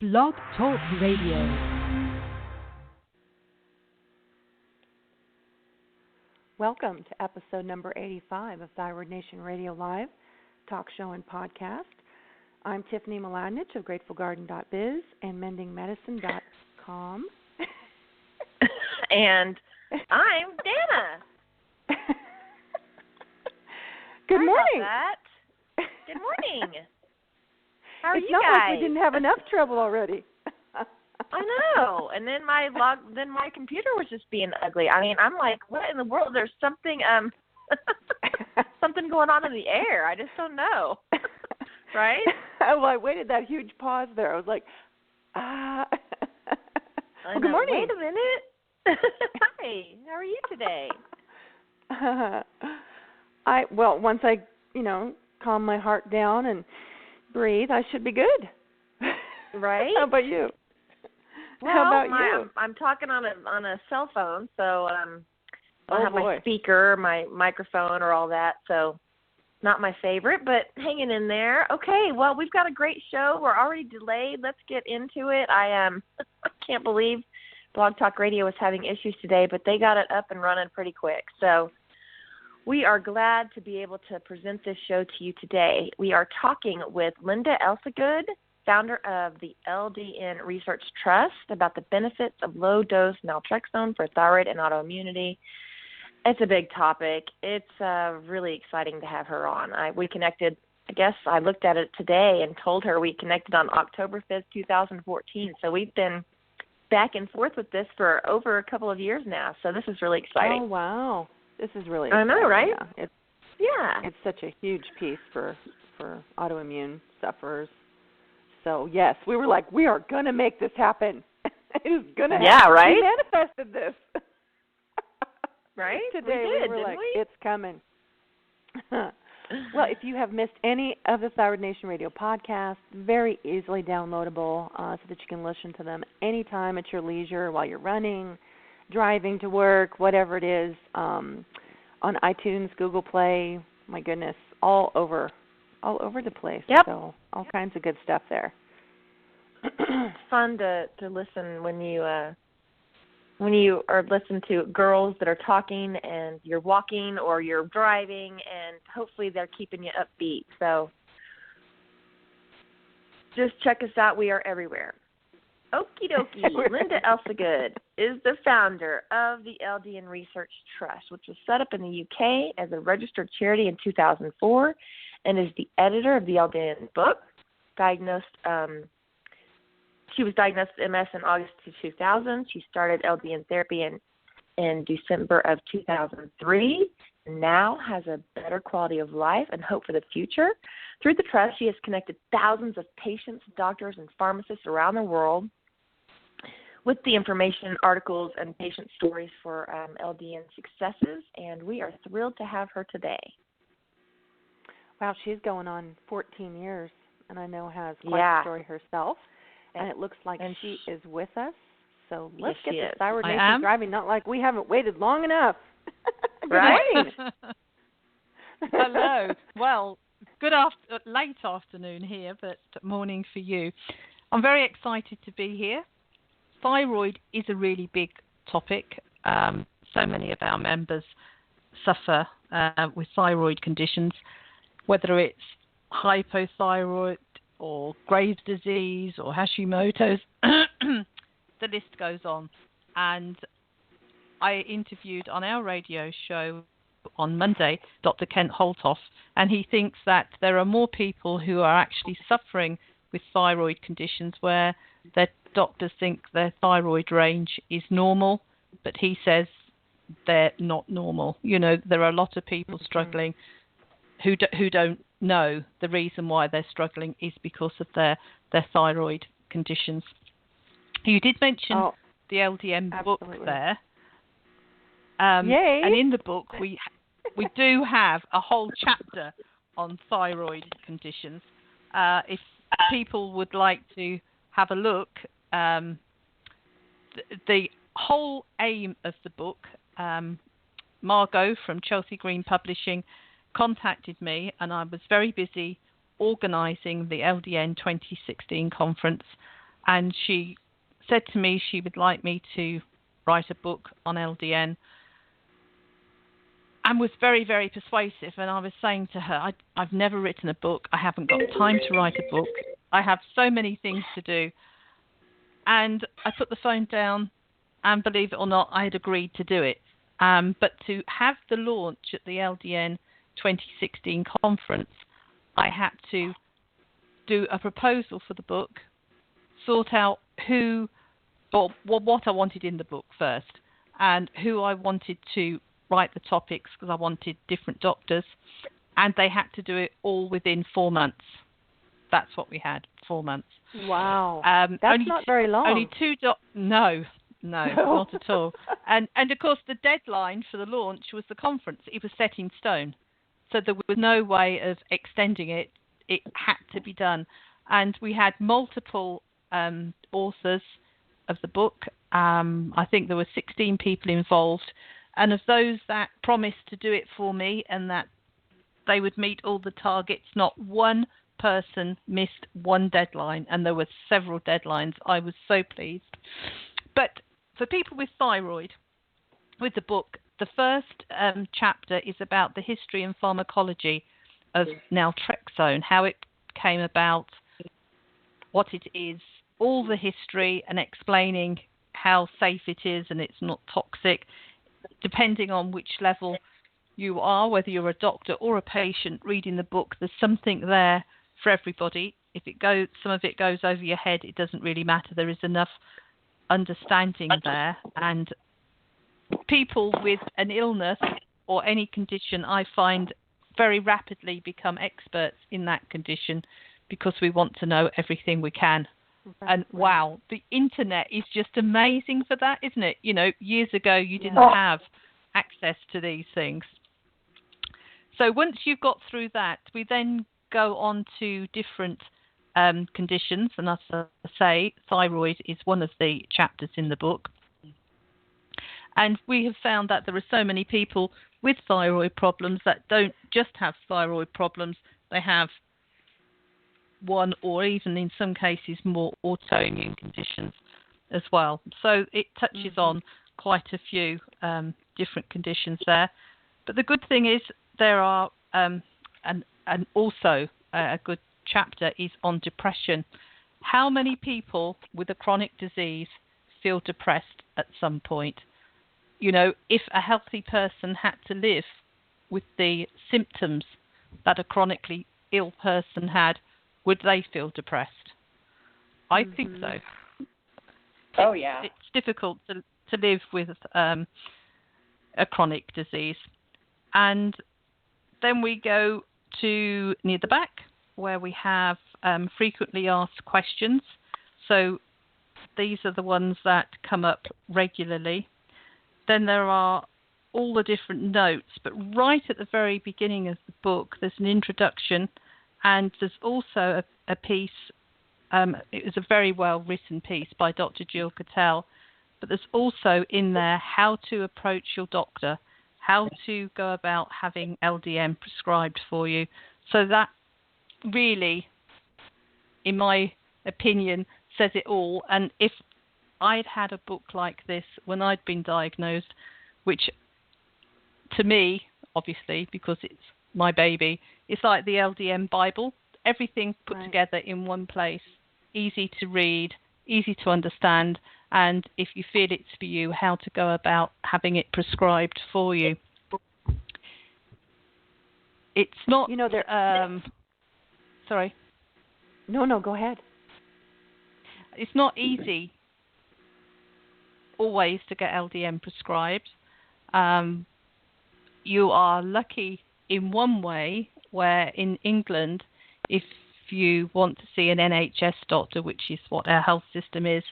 Blog Talk Radio. Welcome to episode number 85 of Thyroid Nation Radio Live, talk show and podcast. I'm Tiffany Mladinich of GratefulGarden.biz and MendingMedicine.com. And I'm Dana. Good morning. Good morning. How are it's you not guys? Like we didn't have enough trouble already. I know. And then my computer was just being ugly. I mean, I'm like, what in the world? There's something something going on in the air. I just don't know. Right? Well, I waited that huge pause there. I was like, Well, good morning. Wait a minute. Hi. How are you today? Once I, calm my heart down and breathe, I should be good. Right? How about you? Well, How about you? I'm talking on a cell phone, so I'll have boy. my speaker, my microphone, or all that. So not my favorite, but hanging in there. Okay, well, we've got a great show. We're already delayed. Let's get into it. I can't believe Blog Talk Radio was having issues today, but they got it up and running pretty quick. So we are glad to be able to present this show to you today. We are talking with Linda Elsegood, founder of the LDN Research Trust, about the benefits of low-dose naltrexone for thyroid and autoimmunity. It's a big topic. It's really exciting to have her on. We connected, I guess I looked at it today and told her we connected on October 5th, 2014. So we've been back and forth with this for over a couple of years now. So this is really exciting. Oh, wow. This is really exciting. I know, right? Yeah. It's such a huge piece for autoimmune sufferers. So, yes, we were like, we are going to make this happen. It is going to happen. Yeah, right? We manifested this. Right? Today we were like, we? It's coming. Well, if you have missed any of the Thyroid Nation Radio podcasts, very easily downloadable so that you can listen to them anytime at your leisure while you're running, driving to work, whatever it is, on iTunes, Google Play, my goodness, all over the place. Yep. So all kinds of good stuff there. It's fun to listen when you are listening to girls that are talking and you're walking or you're driving, and hopefully they're keeping you upbeat. So just check us out. We are everywhere. Okie dokie. Linda Elsegood is the founder of the LDN Research Trust, which was set up in the UK as a registered charity in 2004, and is the editor of the LDN book. She was diagnosed with MS in August of 2000. She started LDN therapy in December of 2003, and now has a better quality of life and hope for the future. Through the trust, she has connected thousands of patients, doctors, and pharmacists around the world with the information, articles, and patient stories for LDN successes, and we are thrilled to have her today. Wow, she's going on 14 years, and I know has quite a story herself. And it looks like she is with us. So let's get the Thyroid Nation driving, not like we haven't waited long enough. Right? Hello. Well, late afternoon here, but morning for you. I'm very excited to be here. Thyroid is a really big topic. So many of our members suffer with thyroid conditions, whether it's hypothyroid or Graves' disease or Hashimoto's. The list goes on. And I interviewed on our radio show on Monday Dr. Kent Holtoff, and he thinks that there are more people who are actually suffering with thyroid conditions where their doctors think their thyroid range is normal, but he says they're not normal. There are a lot of people struggling who don't know the reason why they're struggling is because of their thyroid conditions. You did mention the LDN book there. Yay. And in the book we do have a whole chapter on thyroid conditions. If people would like to have a look, the whole aim of the book, Margot from Chelsea Green Publishing contacted me, and I was very busy organising the LDN 2016 conference and she said to me she would like me to write a book on LDN, and was very, very persuasive. And I was saying to her, I've never written a book. I haven't got time to write a book. I have so many things to do. And I put the phone down, and believe it or not, I had agreed to do it. But to have the launch at the LDN 2016 conference, I had to do a proposal for the book, sort out what I wanted in the book first, and who I wanted to write the topics, because I wanted different doctors, and they had to do it all within 4 months. That's what we had, 4 months. Wow. That's not very long. Only No, not at all. And of course, the deadline for the launch was the conference. It was set in stone. So there was no way of extending it. It had to be done. And we had multiple authors of the book. I think there were 16 people involved. And of those that promised to do it for me and that they would meet all the targets, not one person missed one deadline. And there were several deadlines. I was so pleased. But for people with thyroid, with the book, the first chapter is about the history and pharmacology of Naltrexone, how it came about, what it is, all the history, and explaining how safe it is and it's not toxic, depending on which level you are, whether you're a doctor or a patient reading the book. There's something there for everybody. If some of it goes over your head, it doesn't really matter. There is enough understanding there, and people with an illness or any condition, I find, very rapidly become experts in that condition because we want to know everything we can. And wow, the internet is just amazing for that, isn't it? You know, years ago you didn't have access to these things. So once you've got through that, we then go on to different conditions, and as I say, thyroid is one of the chapters in the book. And we have found that there are so many people with thyroid problems that don't just have thyroid problems, they have one or even in some cases more autoimmune conditions as well. So it touches on quite a few different conditions there. But the good thing is there are, and also a good chapter is on depression. How many people with a chronic disease feel depressed at some point? You know, if a healthy person had to live with the symptoms that a chronically ill person had, would they feel depressed? I think so. Oh, yeah. It's difficult to live with a chronic disease. And then we go to near the back, where we have frequently asked questions. So these are the ones that come up regularly. Then there are all the different notes, but right at the very beginning of the book, there's an introduction, and there's also a piece. It was a very well-written piece by Dr. Jill Cattell, but there's also in there how to approach your doctor, how to go about having LDN prescribed for you. So that really, in my opinion, says it all. And if I'd had a book like this when I'd been diagnosed, which to me, obviously, because it's my baby, it's like the LDN Bible, everything put together in one place, easy to read, easy to understand, and if you feel it's for you, how to go about having it prescribed for you. It's not... sorry. No, go ahead. It's not easy always to get LDN prescribed. You are lucky in one way, where in England, if you want to see an NHS doctor, which is what our health system is,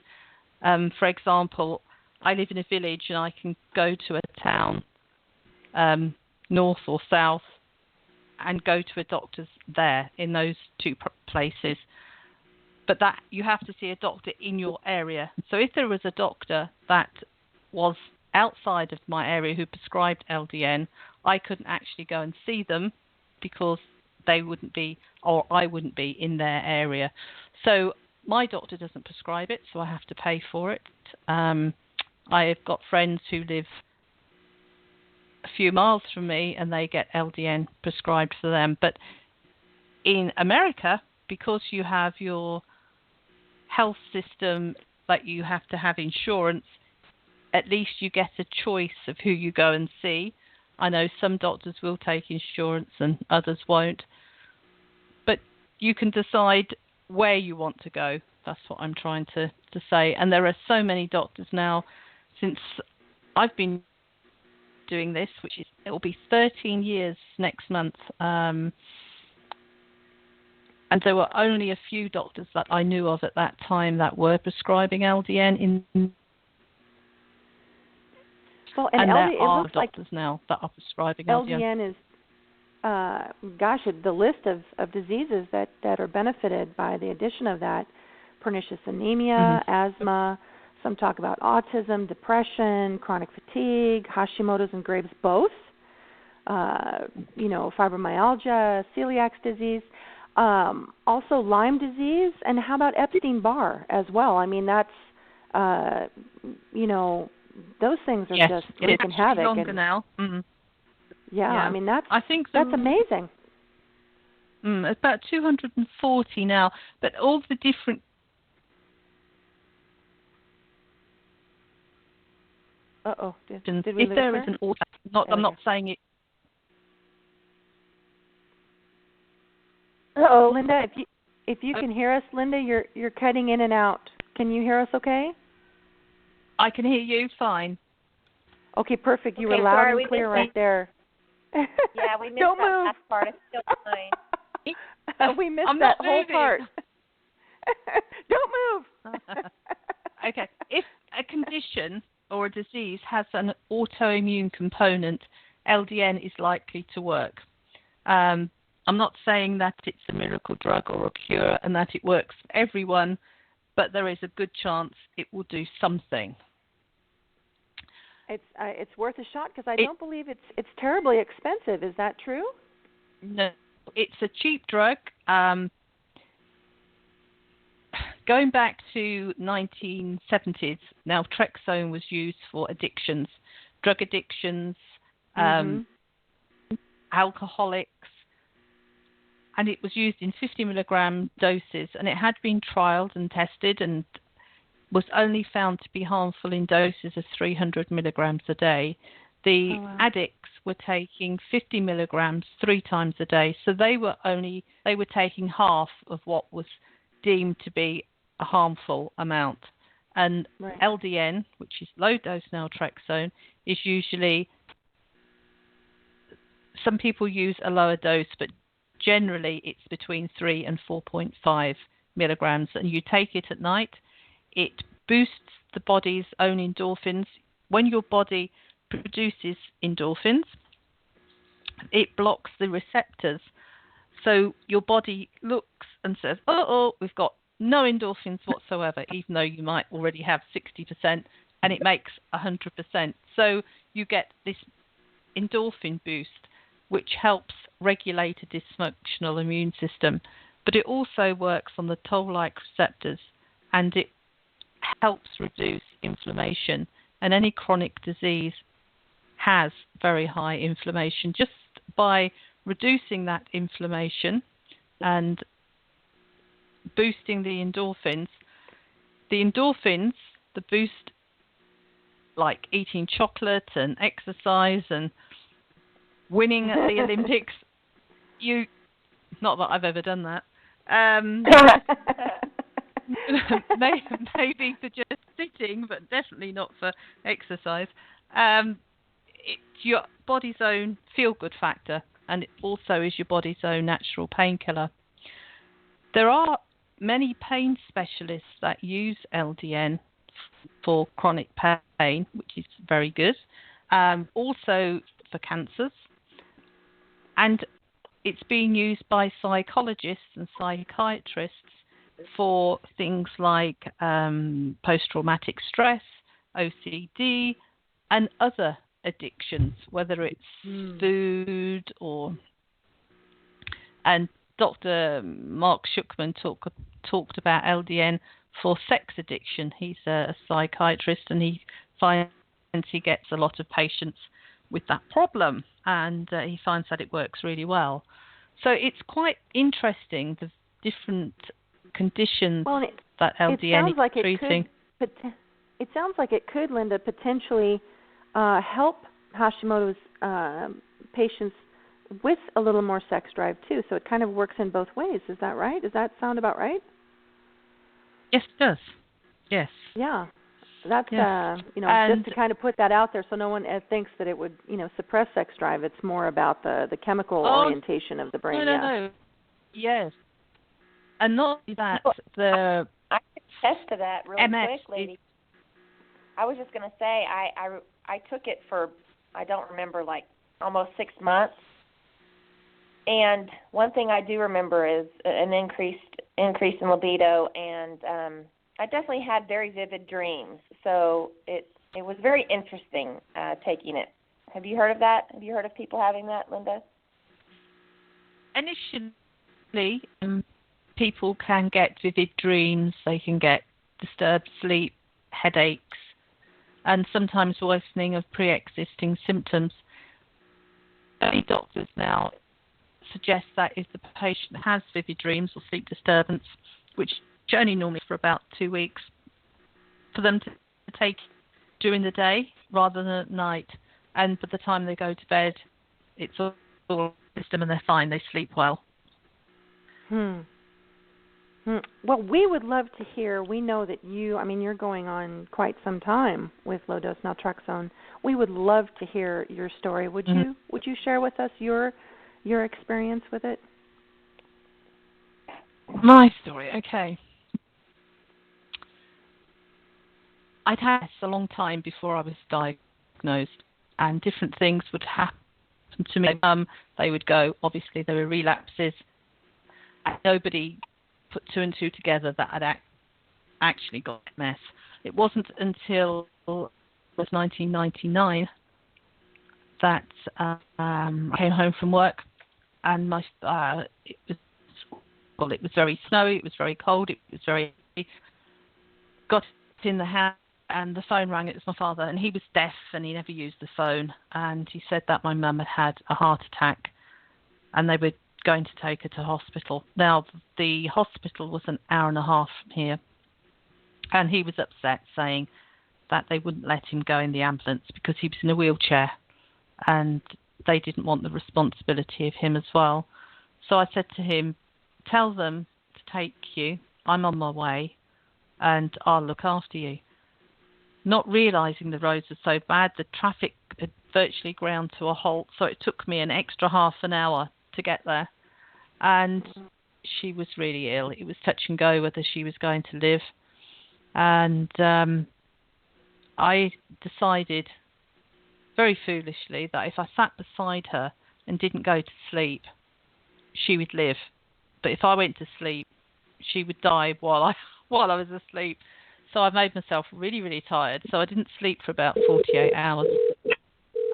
for example, I live in a village and I can go to a town, north or south, and go to a doctor's there in those two places. But that you have to see a doctor in your area. So if there was a doctor that was outside of my area who prescribed LDN, I couldn't actually go and see them because they wouldn't be, or I wouldn't be in their area. So My doctor doesn't prescribe it, so I have to pay for it. I've got friends who live a few miles from me, and they get LDN prescribed for them. But in America, because you have your health system, that you have to have insurance, at least you get a choice of who you go and see. I know some doctors will take insurance and others won't. But you can decide where you want to go. That's what I'm trying to say. And there are so many doctors now, since I've been doing this, it will be 13 years next month. And there were only a few doctors that I knew of at that time that were prescribing LDN. And there are doctors now that are prescribing LDN. LDN is, the list of diseases that are benefited by the addition of that: pernicious anemia, asthma. Some talk about autism, depression, chronic fatigue, Hashimoto's and Graves' both. Fibromyalgia, celiac disease. Also Lyme disease, and how about Epstein-Barr as well? I mean, that's, those things are just wreaking havoc. Longer now. Mm-hmm. Yeah, I mean, that's amazing. It's about 240 now, but all the different. Did we if lose there her? is an auto, I'm not saying it. Linda, if you can hear us, Linda, you're cutting in and out. Can you hear us? Okay. I can hear you fine. Okay, perfect. You were loud and clear right there. Yeah, we missed Don't that move. last part. It's still fine. We missed I'm that not whole moving. part. Don't move. Okay. If a condition or a disease has an autoimmune component, LDN is likely to work. I'm not saying that it's a miracle drug or a cure and that it works for everyone, but there is a good chance it will do something. It's worth a shot, because I don't believe it's terribly expensive. Is that true? No, it's a cheap drug. Going back to 1970s, Naltrexone was used for addictions, drug addictions, alcoholics, and it was used in 50 milligram doses, and it had been trialed and tested and was only found to be harmful in doses of 300 milligrams a day. The addicts were taking 50 milligrams 3 times a day, so they were taking half of what was deemed to be a harmful amount. And LDN, which is low dose naltrexone, is usually, some people use a lower dose, but generally it's between 3 and 4.5 milligrams, and you take it at night. It boosts the body's own endorphins. When your body produces endorphins, it blocks the receptors. So your body looks and says, we've got no endorphins whatsoever, even though you might already have 60%, and it makes 100%. So you get this endorphin boost, which helps regulate a dysfunctional immune system. But it also works on the toll-like receptors, and it helps reduce inflammation. And any chronic disease has very high inflammation. Just by reducing that inflammation and boosting the endorphins, the boost, like eating chocolate and exercise and winning at the Olympics, not that I've ever done that, maybe for just sitting, but definitely not for exercise. It's your body's own feel-good factor, and it also is your body's own natural painkiller. There are many pain specialists that use LDN for chronic pain, which is very good. Also for cancers. And it's being used by psychologists and psychiatrists for things like post-traumatic stress, OCD, and other addictions, whether it's food and Dr. Mark Schuckman talked about LDN for sex addiction. He's a psychiatrist, and he finds he gets a lot of patients with that problem, and he finds that it works really well. So it's quite interesting, the different conditions that LDN is treating. It sounds like it could, Linda, potentially help Hashimoto's patients with a little more sex drive too. So it kind of works in both ways. Is that right? Does that sound about right? Yes, it does. Yes. Yeah. That's yes. Just to kind of put that out there, so no one thinks that it would suppress sex drive. It's more about the chemical orientation of the brain. No. Yes. And not that I can attest to that really MS quick, lady. I was just going to say I took it for, I don't remember, like almost 6 months. And one thing I do remember is an increase in libido, and I definitely had very vivid dreams. So it was very interesting taking it. Have you heard of that? Have you heard of people having that, Linda? Initially, people can get vivid dreams. They can get disturbed sleep, headaches, and sometimes worsening of pre-existing symptoms. Many doctors now suggest that if the patient has vivid dreams or sleep disturbance, which only normally for about 2 weeks, for them to take during the day rather than at night. And by the time they go to bed, it's all system and they're fine. They sleep well. Well, we would love to hear. We know that you're going on quite some time with low-dose naltrexone. We would love to hear your story. Would you share with us your experience with it? My story, okay. I'd had this a long time before I was diagnosed, and different things would happen to me. They would go, obviously there were relapses, and nobody put two and two together that I'd actually got MS. It wasn't until it was 1999 that I came home from work, and it was very snowy, it was very cold, got in the house, and the phone rang. It was my father, and he was deaf and he never used the phone, and he said that my mum had a heart attack and they were going to take her to hospital. Now, the hospital was an hour and a half from here, and he was upset, saying that they wouldn't let him go in the ambulance because he was in a wheelchair, and they didn't want the responsibility of him as well. So I said to him, tell them to take you, I'm on my way, and I'll look after you. Not realising the roads were so bad, the traffic had virtually ground to a halt, so it took me an extra half an hour to get there. And she was really ill. It was touch and go whether she was going to live. And I decided very foolishly that if I sat beside her and didn't go to sleep, she would live. But if I went to sleep, she would die while I was asleep. So I made myself really, really tired. So I didn't sleep for about 48 hours.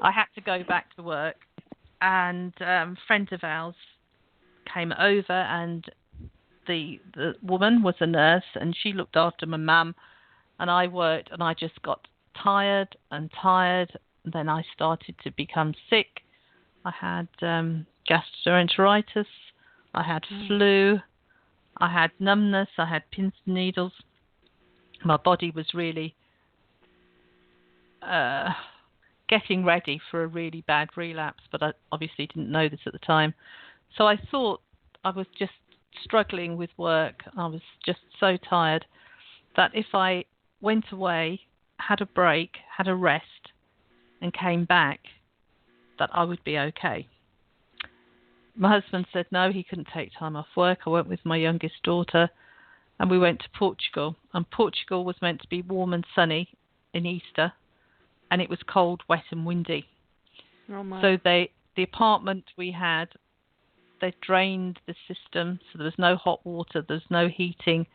I had to go back to work, and a friend of ours came over, and the woman was a nurse, and she looked after my mum, and I worked, and I just got tired. And then I started to become sick. I had gastroenteritis, I had flu, I had numbness, I had pins and needles. My body was really getting ready for a really bad relapse, but I obviously didn't know this at the time. So I thought I was just struggling with work. I was just so tired that if I went away, had a break, had a rest, and came back, that I would be okay. My husband said no, he couldn't take time off work. I went with my youngest daughter, and we went to Portugal. And Portugal was meant to be warm and sunny in Easter, and it was cold, wet, and windy. Oh my. So the apartment we had, they drained the system, so there was no hot water, there was no heating.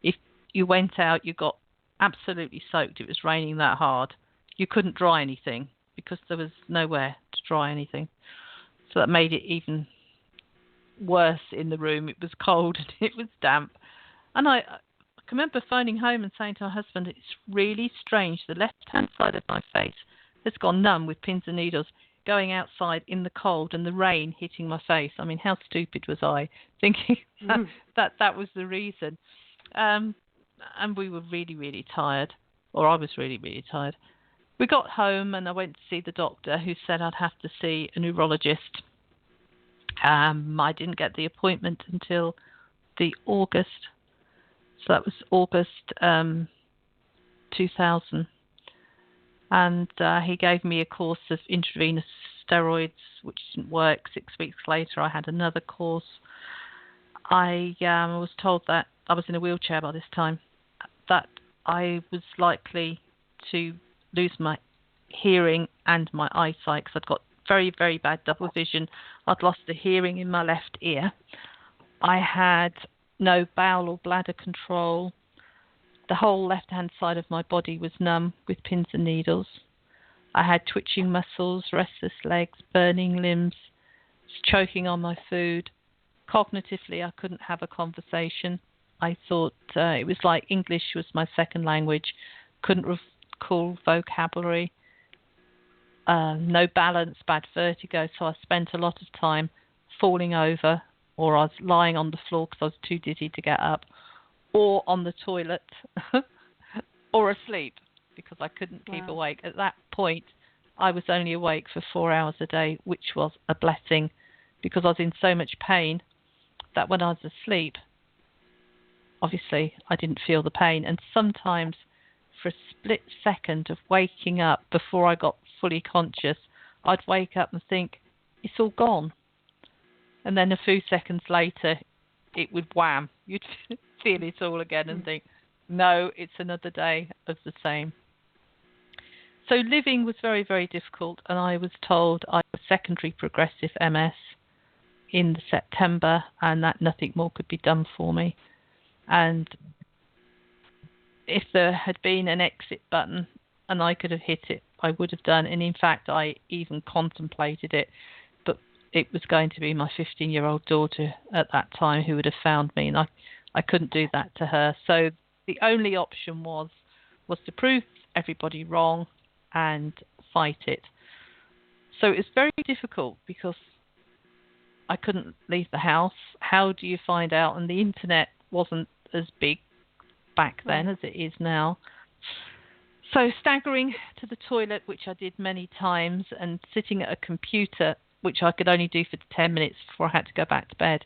If you went out, you got absolutely soaked. It was raining that hard. You couldn't dry anything because there was nowhere to dry anything. So that made it even worse in the room. It was cold and it was damp. And I can remember phoning home and saying to my husband, it's really strange. The left-hand side of my face has gone numb with pins and needles, going outside in the cold and the rain hitting my face. I mean, how stupid was I thinking that was the reason? And we were really, really tired, or I was really, really tired. We got home and I went to see the doctor, who said I'd have to see a neurologist. I didn't get the appointment until the August. So that was August 2000. And he gave me a course of intravenous steroids, which didn't work. 6 weeks later, I had another course. I was told that I was in a wheelchair by this time, that I was likely to lose my hearing and my eyesight because I'd got very, very bad double vision. I'd lost the hearing in my left ear. I had no bowel or bladder control. The whole left-hand side of my body was numb with pins and needles. I had twitching muscles, restless legs, burning limbs, choking on my food. Cognitively, I couldn't have a conversation. I thought it was like English was my second language. Couldn't recall vocabulary. No balance, bad vertigo. So I spent a lot of time falling over, or I was lying on the floor because I was too dizzy to get up, or on the toilet, or asleep because I couldn't keep awake. At that point, I was only awake for 4 hours a day, which was a blessing because I was in so much pain that when I was asleep, obviously, I didn't feel the pain. And sometimes for a split second of waking up before I got fully conscious, I'd wake up and think, it's all gone. And then a few seconds later, it would wham. You'd feel it all again and think, no, it's another day of the same. So living was very, very difficult. And I was told I was secondary progressive MS in September and that nothing more could be done for me. And if there had been an exit button and I could have hit it, I would have done. And in fact, I even contemplated it. But it was going to be my 15-year-old daughter at that time who would have found me. And I couldn't do that to her. So the only option was to prove everybody wrong and fight it. So it was very difficult because I couldn't leave the house. How do you find out? And the internet wasn't as big back then as it is now. So staggering to the toilet, which I did many times, and sitting at a computer, which I could only do for 10 minutes before I had to go back to bed.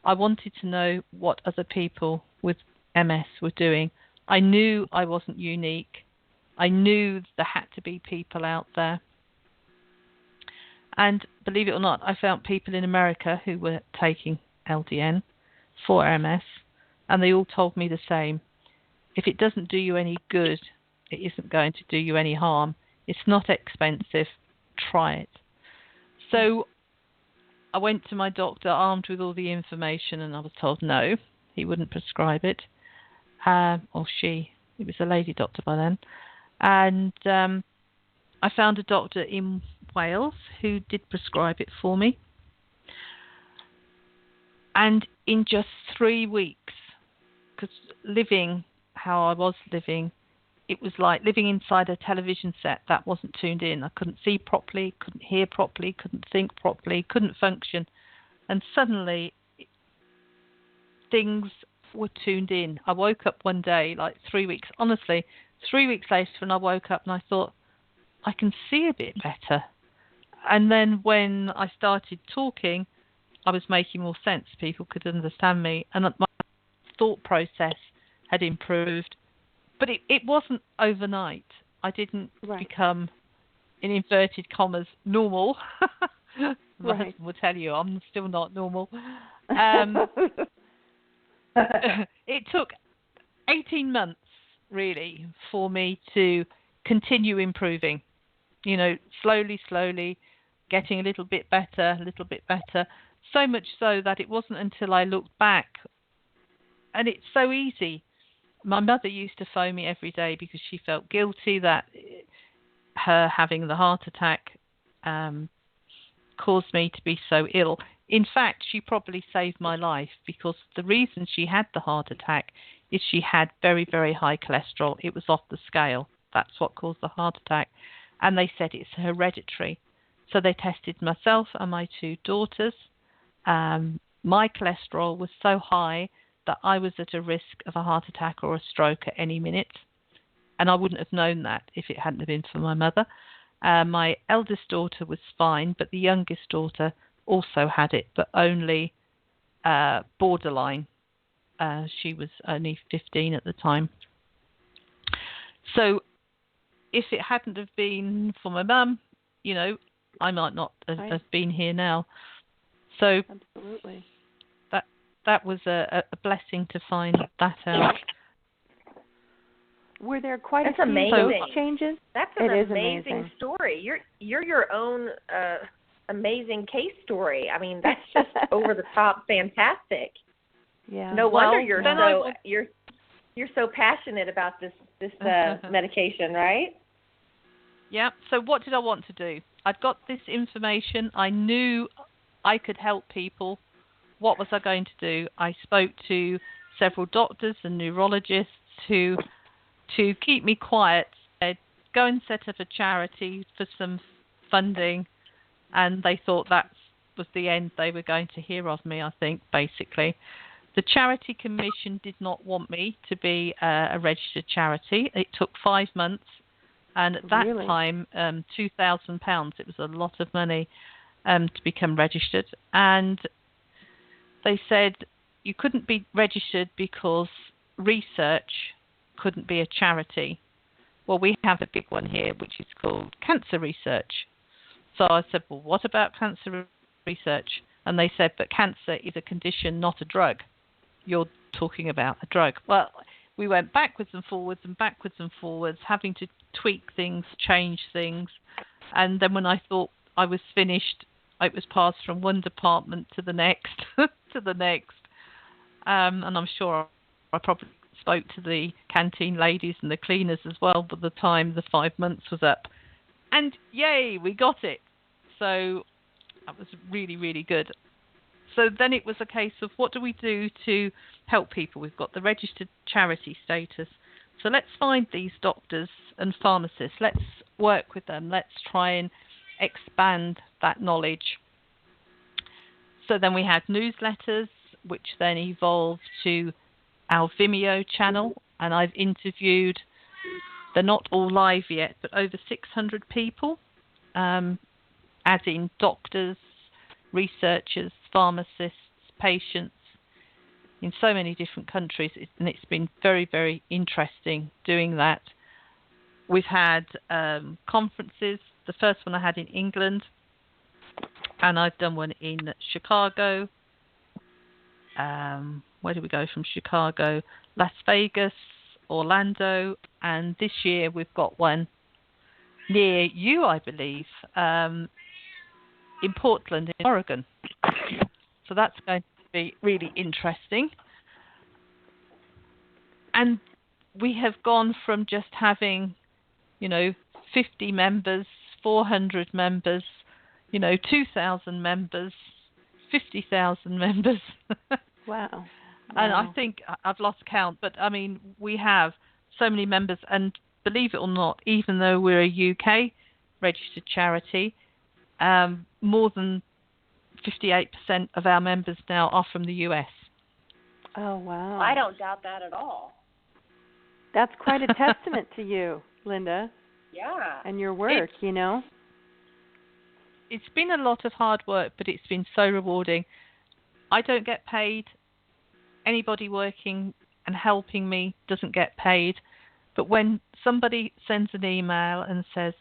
I wanted to know what other people with MS were doing. I knew I wasn't unique. I knew there had to be people out there. And believe it or not, I found people in America who were taking LDN for MS, and they all told me the same. If it doesn't do you any good, it isn't going to do you any harm. It's not expensive. Try it. So I went to my doctor armed with all the information, and I was told no, he wouldn't prescribe it. Or she. It was a lady doctor by then. And I found a doctor in Wales who did prescribe it for me. And in just 3 weeks, because living how I was living, it was like living inside a television set that wasn't tuned in. I couldn't see properly, couldn't hear properly, couldn't think properly, couldn't function. And suddenly, things were tuned in. I woke up one day, like 3 weeks, honestly, 3 weeks later, when I woke up and I thought, I can see a bit better. And then when I started talking, I was making more sense. People could understand me. And my thought process had improved. But it wasn't overnight. I didn't become, in inverted commas, normal. My husband will tell you I'm still not normal. It took 18 months, really, for me to continue improving. You know, slowly, getting a little bit better. So much so that it wasn't until I looked back, and it's so easy. My mother used to phone me every day because she felt guilty that her having the heart attack caused me to be so ill. In fact, she probably saved my life, because the reason she had the heart attack is she had very, very high cholesterol. It was off the scale. That's what caused the heart attack. And they said it's hereditary. So they tested myself and my 2 daughters. My cholesterol was so high that I was at a risk of a heart attack or a stroke at any minute. And I wouldn't have known that if it hadn't been for my mother. My eldest daughter was fine, but the youngest daughter also had it, but only borderline. She was only 15 at the time. So if it hadn't have been for my mum, I might not have been here now. So absolutely, that was a blessing to find that out. Were there quite That's a few amazing. changes? That's an amazing amazing story. You're your own amazing case story. I mean, that's just over the top fantastic. Yeah. No wonder you're so passionate about this medication, right? Yeah. So what did I want to do? I'd got this information. I knew I could help people. What was I going to do? I spoke to several doctors and neurologists who, to keep me quiet, said, go and set up a charity for some funding. And they thought that was the end they were going to hear of me, I think, basically. The Charity Commission did not want me to be a registered charity. It took 5 months. And at that time, £2,000, it was a lot of money to become registered. And they said you couldn't be registered because research couldn't be a charity. Well, we have a big one here, which is called cancer research. So I said, well, what about cancer research? And they said, but cancer is a condition, not a drug. You're talking about a drug. Well, we went backwards and forwards, having to tweak things, change things. And then when I thought I was finished, it was passed from one department to the next, to the next. And I'm sure I probably spoke to the canteen ladies and the cleaners as well by the time the 5 months was up. And yay, we got it. So that was really, really good. So then it was a case of what do we do to help people? We've got the registered charity status. So let's find these doctors and pharmacists. Let's work with them. Let's try and expand that knowledge. So then we had newsletters, which then evolved to our Vimeo channel. And I've interviewed, they're not all live yet, but over 600 people, as in doctors, researchers, pharmacists, patients in so many different countries, and it's been very, very interesting doing that. We've had conferences. The first one I had in England, and I've done one in Chicago. Where did we go from Chicago? Las Vegas, Orlando, and this year we've got one near you, I believe, in Portland, in Oregon. So that's going to be really interesting. And we have gone from just having, 50 members, 400 members, 2,000 members, 50,000 members. Wow. And I think I've lost count, but I mean, we have so many members, and believe it or not, even though we're a UK registered charity, more than 58% of our members now are from the US. Oh, wow. I don't doubt that at all. That's quite a testament to you, Linda. Yeah. And your work, It's been a lot of hard work, but it's been so rewarding. I don't get paid. Anybody working and helping me doesn't get paid. But when somebody sends an email and says,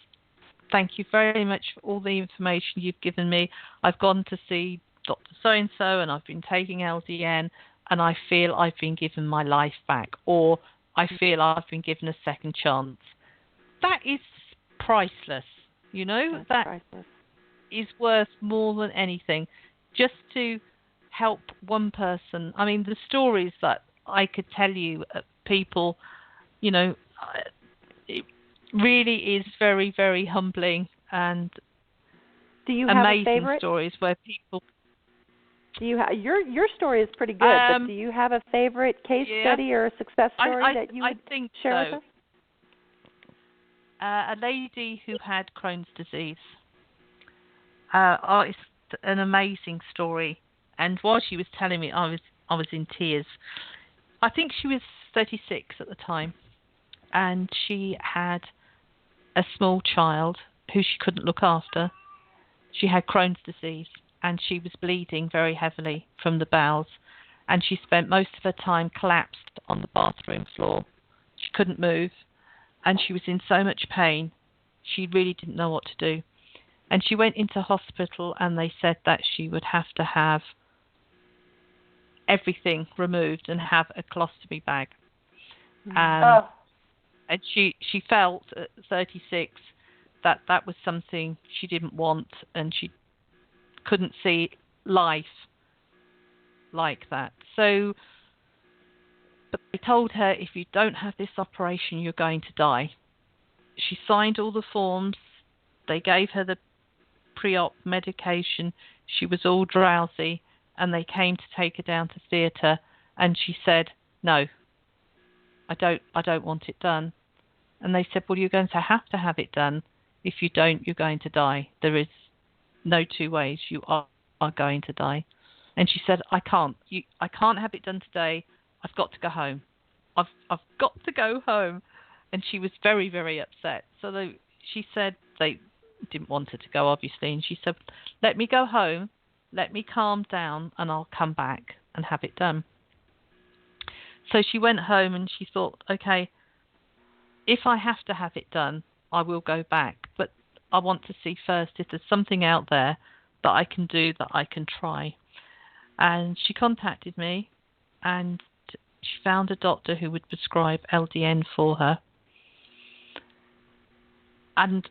thank you very much for all the information you've given me. I've gone to see Dr. So-and-so and I've been taking LDN and I feel I've been given my life back, or I feel I've been given a second chance. That is priceless, That's that priceless. is worth more than anything. Just to help one person. I mean, the stories that I could tell you, people, it really is very, very humbling and do you have amazing a favorite? stories where people. Do you your story is pretty good, but do you have a favorite case study or a success story that you would share with us? A lady who had Crohn's disease. It's an amazing story. And while she was telling me, I was in tears. I think she was 36 at the time, and she had a small child who she couldn't look after. She had Crohn's disease, and she was bleeding very heavily from the bowels, and she spent most of her time collapsed on the bathroom floor. She couldn't move, and she was in so much pain, she really didn't know what to do. And she went into hospital, and they said that she would have to have everything removed and have a colostomy bag. And she felt at 36 that that was something she didn't want, and she couldn't see life like that. So, but they told her, if you don't have this operation, you're going to die. She signed all the forms. They gave her the pre-op medication. She was all drowsy, and they came to take her down to theatre, and she said, "No, I don't want it done." And they said, "Well, you're going to have it done. If you don't, you're going to die. There is no two ways. You are going to die." And she said, I can't have it done today. I've got to go home. I've got to go home." And she was very, very upset. So she said they didn't want her to go, obviously. And she said, "Let me go home. Let me calm down, and I'll come back and have it done." So she went home, and she thought, okay, if I have to have it done, I will go back. But I want to see first if there's something out there that I can do, that I can try. And she contacted me, and she found a doctor who would prescribe LDN for her. And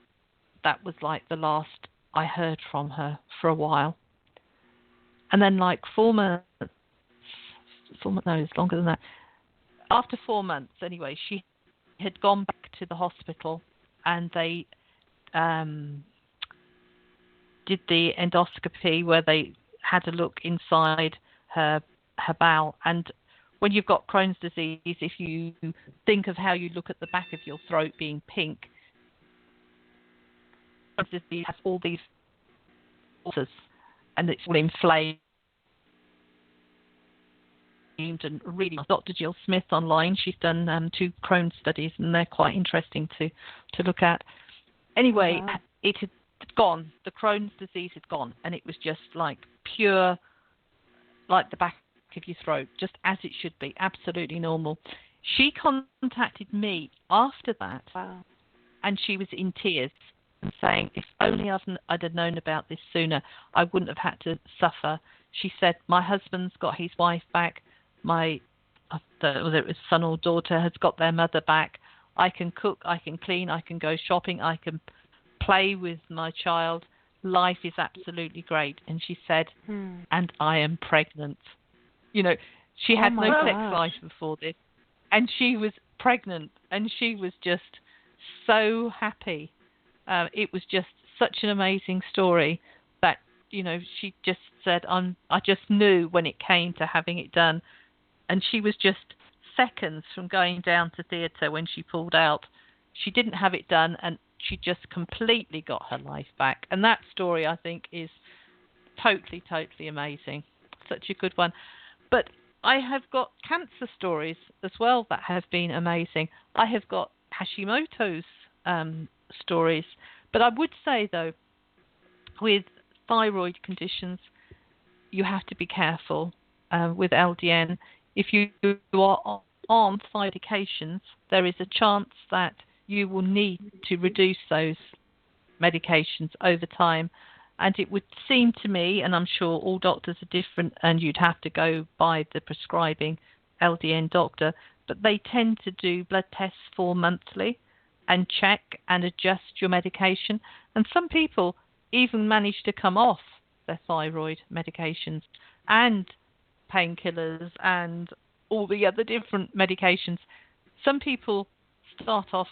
that was like the last I heard from her for a while. And then like 4 months, no, it's longer than that. After 4 months, anyway, she had gone back to the hospital, and they did the endoscopy where they had a look inside her bowel. And when you've got Crohn's disease, if you think of how you look at the back of your throat being pink, Crohn's disease has all these ulcers, and it's all inflamed. And really, Dr. Jill Smith online, she's done 2 Crohn's studies, and they're quite interesting to look at. Anyway, it had gone. The Crohn's disease had gone, and it was just like pure, like the back of your throat, just as it should be, absolutely normal. She contacted me after that, and she was in tears and saying, "If only I'd have known about this sooner, I wouldn't have had to suffer." She said, "My husband's got his wife back. My whether it was son or daughter has got their mother back. I can cook, I can clean, I can go shopping, I can play with my child. Life is absolutely great." And she said, "And I am pregnant." You know, she had no sex life before this, and she was pregnant, and she was just so happy. It was just such an amazing story that, you know, she just said, I just knew when it came to having it done. And she was just seconds from going down to theatre when she pulled out. She didn't have it done, and she just completely got her life back. And that story, I think, is totally, totally amazing. Such a good one. But I have got cancer stories as well that have been amazing. I have got Hashimoto's stories. But I would say, though, with thyroid conditions, you have to be careful with LDN. If you are on thyroid medications, there is a chance that you will need to reduce those medications over time. And it would seem to me, and I'm sure all doctors are different, and you'd have to go by the prescribing LDN doctor, but they tend to do blood tests monthly and check and adjust your medication. And some people even manage to come off their thyroid medications and painkillers and all the other different medications. Some people start off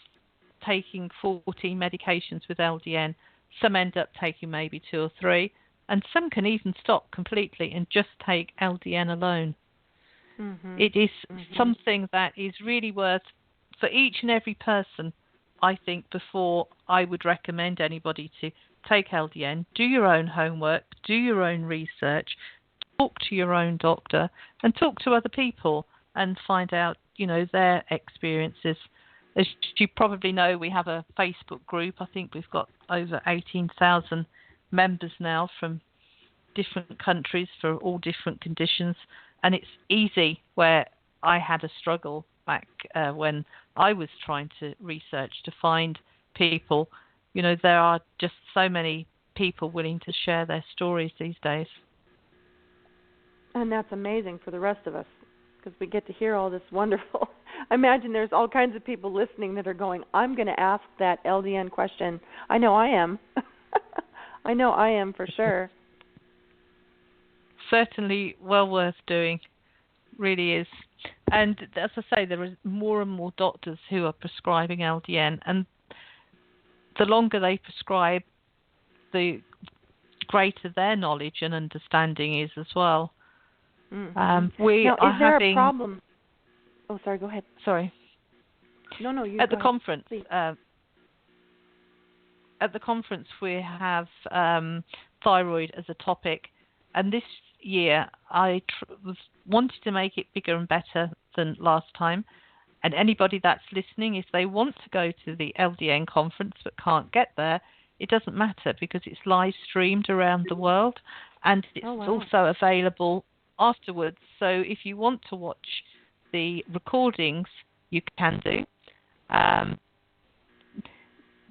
taking 14 medications with LDN. Some end up taking maybe 2 or 3. and some can even stop completely and just take LDN alone. It is something that is really worth, for each and every person, I think, before I would recommend anybody to take LDN, do your own homework, do your own research, talk to your own doctor, and talk to other people and find out, their experiences. As you probably know, we have a Facebook group. I think we've got over 18,000 members now from different countries for all different conditions. And it's easy, where I had a struggle back when I was trying to research to find people. There are just so many people willing to share their stories these days. And that's amazing for the rest of us, because we get to hear all this wonderful. I imagine there's all kinds of people listening that are going, I'm going to ask that LDN question. I know I am. I know I am for sure. Certainly well worth doing, really is. And as I say, there are more and more doctors who are prescribing LDN, and the longer they prescribe, the greater their knowledge and understanding is as well. We now, are is there having a problem? Oh, sorry. Go ahead. Sorry. No. You at the go conference. ahead, At the conference, we have thyroid as a topic, and this year I wanted to make it bigger and better than last time. And anybody that's listening, if they want to go to the LDN conference but can't get there, it doesn't matter, because it's live streamed around the world, and it's also available afterwards. So if you want to watch the recordings, you can do.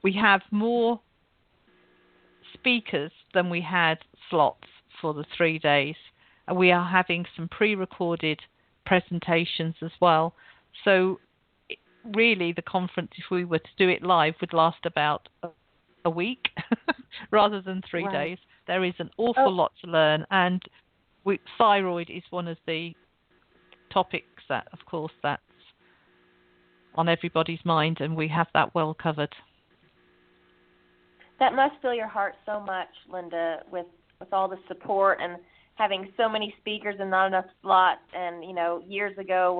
We have more speakers than we had slots for the 3 days, and we are having some pre-recorded presentations as well. So really, the conference, if we were to do it live, would last about a week rather than 3 days. There is an awful lot to learn, and thyroid is one of the topics that, of course, that's on everybody's mind, and we have that well covered. That must fill your heart so much, Linda, with all the support and having so many speakers and not enough slots. And, years ago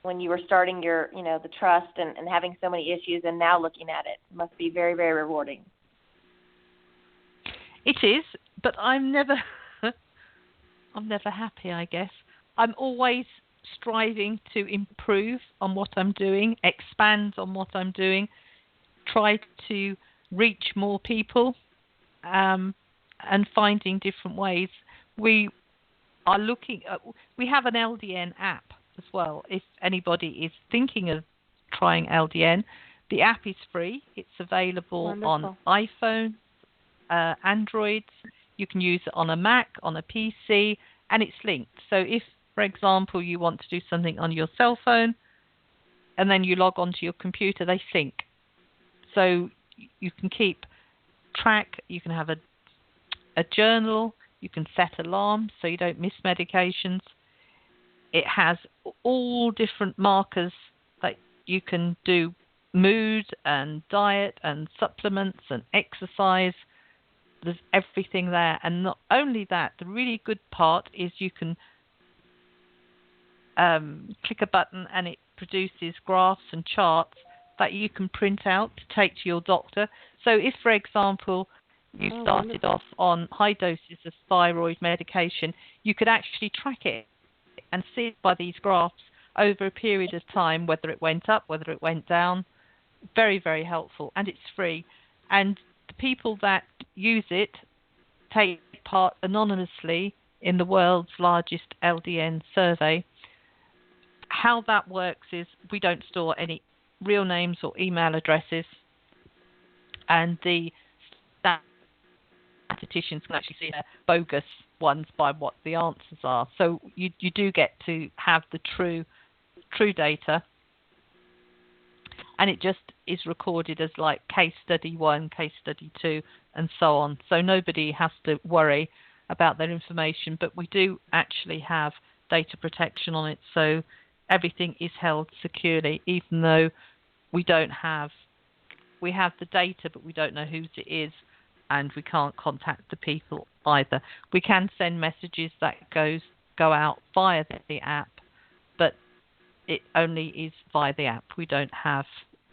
when you were starting your, the trust and having so many issues, and now looking at it must be very, very rewarding. It is, but I'm never happy, I guess. I'm always striving to improve on what I'm doing, expand on what I'm doing, try to reach more people, and finding different ways. We are looking at, we have an LDN app as well. If anybody is thinking of trying LDN, the app is free. It's available on iPhone, Androids. You can use it on a Mac, on a PC, and it's linked. So if, for example, you want to do something on your cell phone and then you log onto your computer, they sync. So you can keep track, you can have a journal, you can set alarms so you don't miss medications. It has all different markers that you can do, mood and diet and supplements and exercise. There's everything there. And not only that, the really good part is you can click a button and it produces graphs and charts that you can print out to take to your doctor. So if, for example, you started off on high doses of thyroid medication, you could actually track it and see by these graphs over a period of time whether it went up, whether it went down. Very, very helpful, and it's free. And the people that use it take part anonymously in the world's largest LDN survey. How that works is we don't store any real names or email addresses, and the statisticians can actually see their bogus ones by what the answers are. So you do get to have the true data, and it just is recorded as like case study 1, case study 2, and so on. So nobody has to worry about their information, but we do actually have data protection on it, so everything is held securely, even though we have the data, but we don't know whose it is. and we can't contact the people either. We can send messages that go out via the app, but it only is via the app. We don't have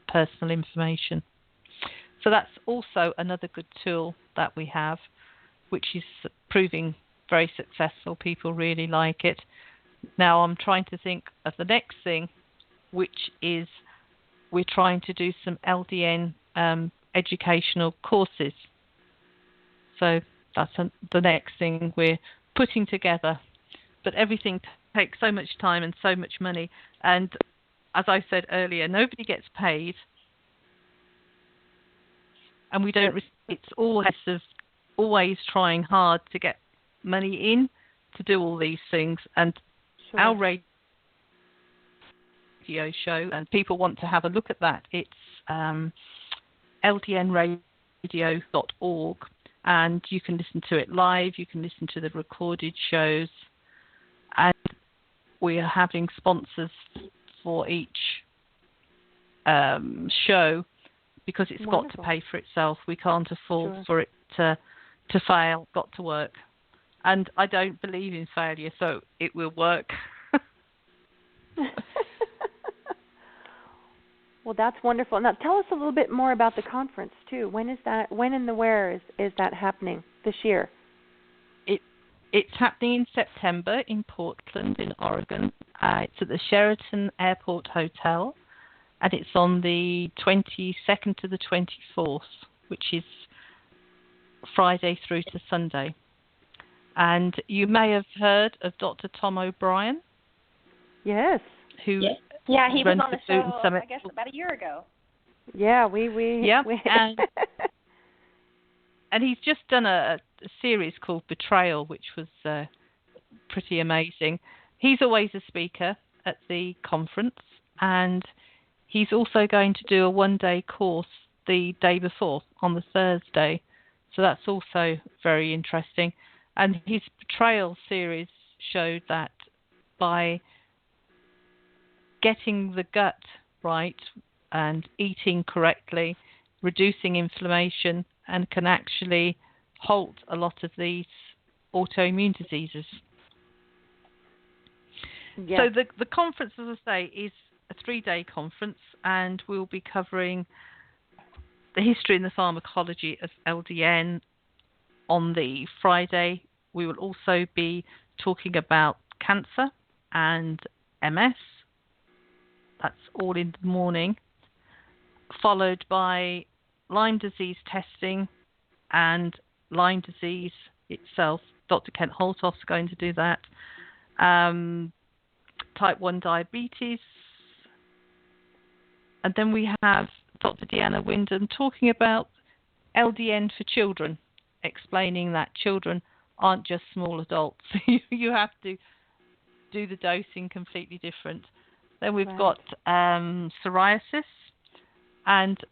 personal information. So that's also another good tool that we have, which is proving very successful. People really like it. Now I'm trying to think of the next thing, which is we're trying to do some LDN educational courses. So that's the next thing we're putting together. But everything takes so much time and so much money. And as I said earlier, nobody gets paid. And we don't. It's always trying hard to get money in to do all these things. And our radio show, and people want to have a look at that. It's LDNradio.org, and you can listen to it live. You can listen to the recorded shows, and we are having sponsors for each show. Because it's got to pay for itself. We can't afford for it to fail. Got to work. And I don't believe in failure, so it will work. Well, that's wonderful. Now, tell us a little bit more about the conference, too. When is that? When and where is that happening this year? It's happening in September in Portland, in Oregon. It's at the Sheraton Airport Hotel. And it's on the 22nd to the 24th, which is Friday through to Sunday. And you may have heard of Dr. Tom O'Brien. Yes. He was on the show, I guess, about a year ago. Yeah, we and he's just done a series called Betrayal, which was pretty amazing. He's always a speaker at the conference, and he's also going to do a one-day course the day before, on the Thursday. So that's also very interesting. And his Betrayal series showed that by getting the gut right and eating correctly, reducing inflammation, and can actually halt a lot of these autoimmune diseases. Yes. So the conference, as I say, is a 3-day conference, and we'll be covering the history and the pharmacology of LDN on the Friday. We will also be talking about cancer and MS. That's all in the morning, followed by Lyme disease testing and Lyme disease itself. Dr. Kent Holtoff's going to do that. Type 1 diabetes. And then we have Dr. Deanna Wyndham talking about LDN for children, explaining that children aren't just small adults. You have to do the dosing completely different. Then we've got psoriasis and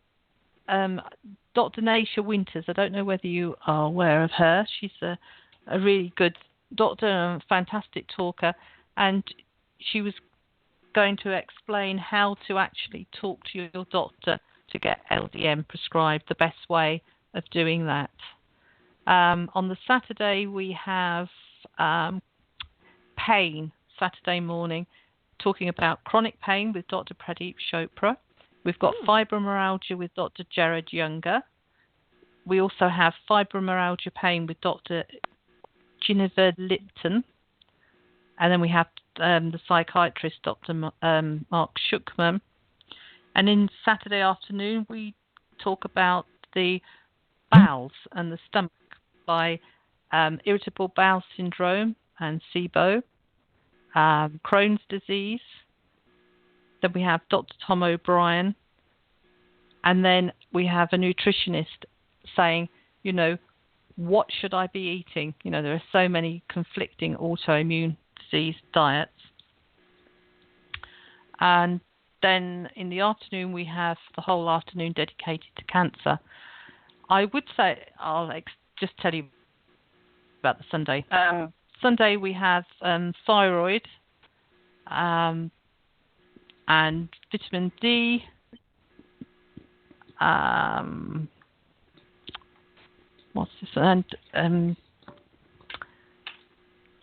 Dr. Naisha Winters. I don't know whether you are aware of her. She's a really good doctor and a fantastic talker, and she was going to explain how to actually talk to your doctor to get LDN prescribed, the best way of doing that. On the Saturday, we have pain, Saturday morning, talking about chronic pain with Dr. Pradeep Chopra. We've got fibromyalgia with Dr. Jared Younger. We also have fibromyalgia pain with Dr. Ginevra Lipton. And then we have the psychiatrist, Dr. Mark Schuckman. And in Saturday afternoon, we talk about the bowels and the stomach by irritable bowel syndrome and SIBO, Crohn's disease. Then we have Dr. Tom O'Brien. And then we have a nutritionist saying, you know, what should I be eating? You know, there are so many conflicting autoimmune disease diets. And then in the afternoon, we have the whole afternoon dedicated to cancer. I would say, I'll just tell you about the Sunday. Sunday, we have thyroid and vitamin D, what's this? And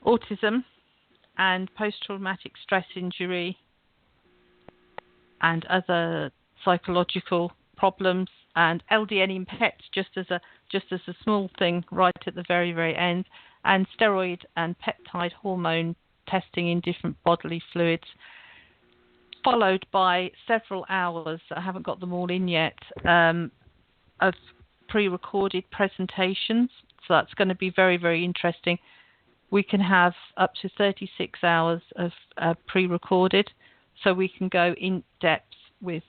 autism and post-traumatic stress injury and other psychological problems, and LDN in pets just as a small thing right at the very, very end, and steroid and peptide hormone testing in different bodily fluids, followed by several hours, I haven't got them all in yet, of pre-recorded presentations. So that's going to be very, very interesting. We can have up to 36 hours of pre-recorded, so we can go in depth with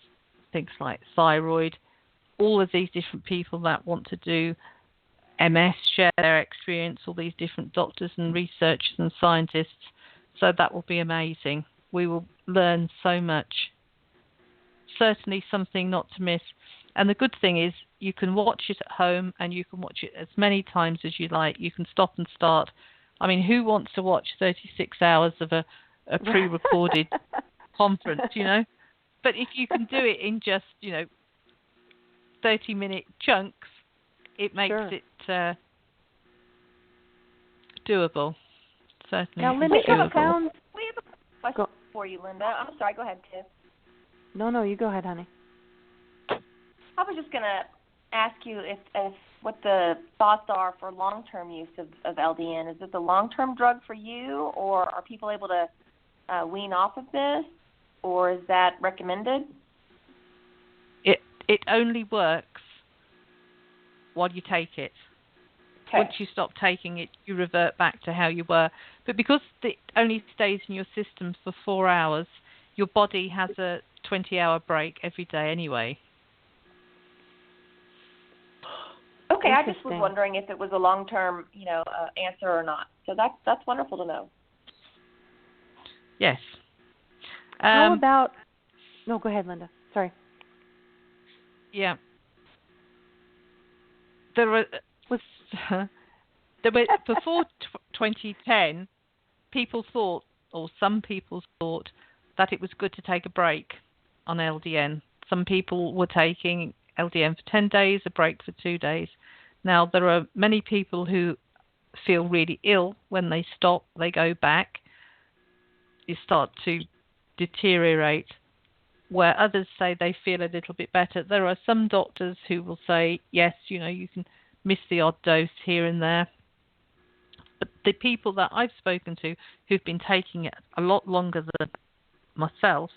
things like thyroid, all of these different people that want to do MS, share their experience, all these different doctors and researchers and scientists. So that will be amazing. We will learn so much. Certainly something not to miss. And the good thing is you can watch it at home, and you can watch it as many times as you like. You can stop and start. I mean, who wants to watch 36 hours of a pre-recorded conference, you know? But if you can do it in just, 30-minute chunks, it makes it doable. Certainly. Now, Linda, we have a question for you, Linda. I'm sorry. Go ahead, Tiff. No, you go ahead, honey. I was just going to ask you if what the thoughts are for long-term use of LDN. Is this a long-term drug for you, or are people able to wean off of this, or is that recommended? It only works while you take it. Okay. Once you stop taking it, you revert back to how you were. But because it only stays in your system for 4 hours, your body has a 20-hour break every day anyway. Okay, I just was wondering if it was a long-term, answer or not. So that's wonderful to know. Yes. How about? No, go ahead, Linda. Sorry. Yeah. There were before 2010, people thought, or some people thought, that it was good to take a break on LDN. Some people were taking LDN for 10 days, a break for 2 days. Now, there are many people who feel really ill when they stop, they go back, you start to deteriorate, where others say they feel a little bit better. There are some doctors who will say, yes, you can miss the odd dose here and there. But the people that I've spoken to who've been taking it a lot longer than myself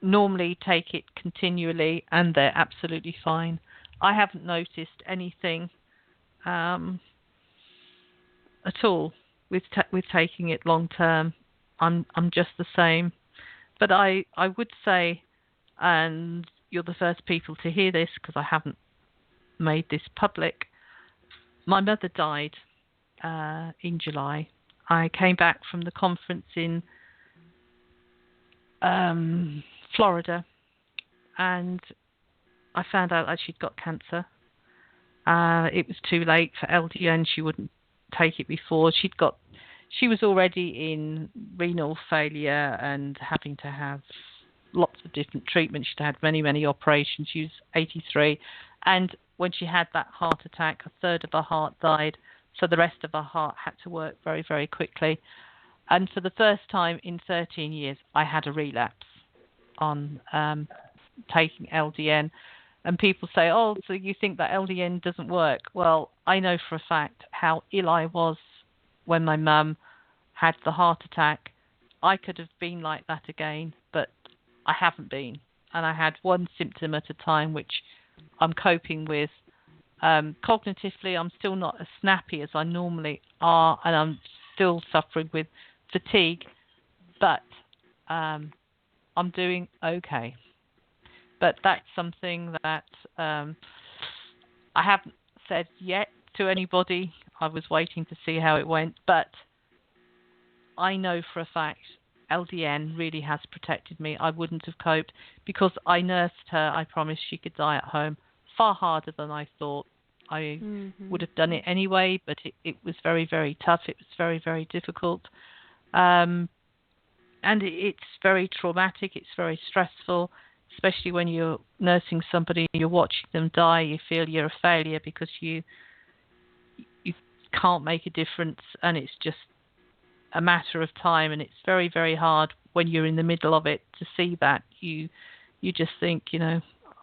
normally take it continually, and they're absolutely fine. I haven't noticed anything at all with taking it long term. I'm just the same. But I would say, and you're the first people to hear this because I haven't made this public, my mother died in July. I came back from the conference in Florida, and I found out that she'd got cancer. It was too late for LDN. She wouldn't take it before. She was already in renal failure and having to have lots of different treatments. She'd had many, many operations. She was 83. And when she had that heart attack, a third of her heart died. So the rest of her heart had to work very, very quickly. And for the first time in 13 years, I had a relapse on taking LDN. And people say, oh, so you think that LDN doesn't work? Well, I know for a fact how ill I was when my mum had the heart attack. I could have been like that again, but I haven't been. And I had one symptom at a time, which I'm coping with. Cognitively, I'm still not as snappy as I normally are, and I'm still suffering with fatigue, but I'm doing okay. But that's something that I haven't said yet to anybody. I was waiting to see how it went, but I know for a fact LDN really has protected me. I wouldn't have coped because I nursed her. I promised she could die at home far harder than I thought. I would have done it anyway, but it was very, very tough. It was very, very difficult. And it's very traumatic. It's very stressful. especially when you're nursing somebody, you're watching them die, you feel you're a failure because you can't make a difference, and it's just a matter of time, and it's very, very hard when you're in the middle of it to see that. You just think,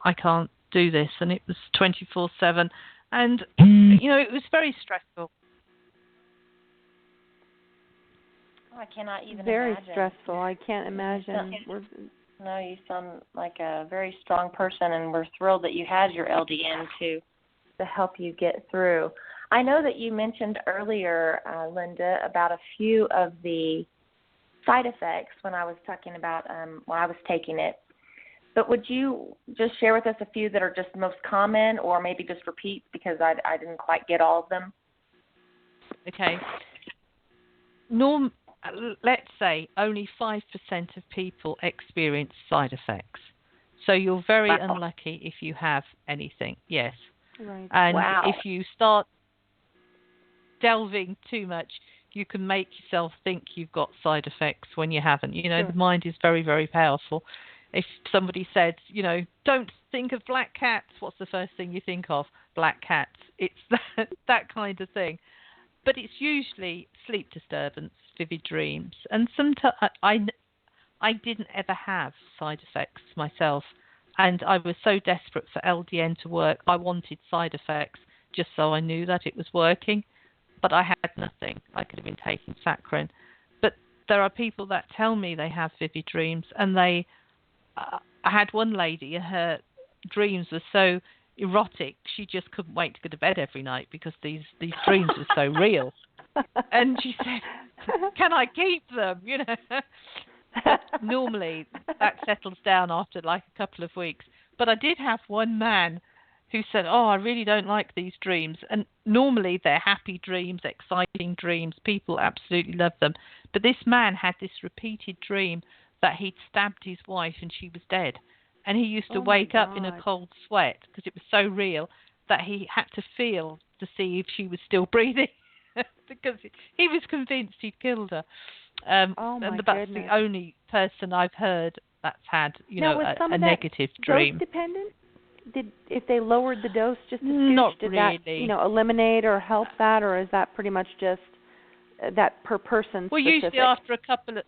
I can't do this, and it was 24/7, and it was very stressful. I cannot even very imagine. Stressful. I can't imagine. No, you sound like a very strong person, and we're thrilled that you had your LDN to help you get through. I know that you mentioned earlier, Linda, about a few of the side effects when I was talking about when I was taking it. But would you just share with us a few that are just most common, or maybe just repeat because I didn't quite get all of them? Okay. Let's say only 5% of people experience side effects. So you're very unlucky if you have anything. Yes. Right. And wow. if you start delving too much, you can make yourself think you've got side effects when you haven't. Sure. The mind is very, very powerful. If somebody said, don't think of black cats, what's the first thing you think of? Black cats. It's that kind of thing. But it's usually sleep disturbance, vivid dreams. And sometimes I didn't ever have side effects myself. And I was so desperate for LDN to work, I wanted side effects just so I knew that it was working. But I had nothing. I could have been taking saccharin. But there are people that tell me they have vivid dreams. And I had one lady, her dreams were so erotic, she just couldn't wait to go to bed every night because these dreams were so real. And she said, can I keep them? But normally that settles down after like a couple of weeks. But I did have one man who said, I really don't like these dreams. And normally they're happy dreams, exciting dreams. People absolutely love them. But this man had this repeated dream that he'd stabbed his wife and she was dead. And he used to wake up in a cold sweat because it was so real that he had to feel to see if she was still breathing because he was convinced he'd killed her. And that's the only person I've heard that's had, a negative dream. Dose dependent? If they lowered the dose just a scooch, did really. that, eliminate or help that, or is that pretty much just that per person? Well, specific? Usually after a couple of,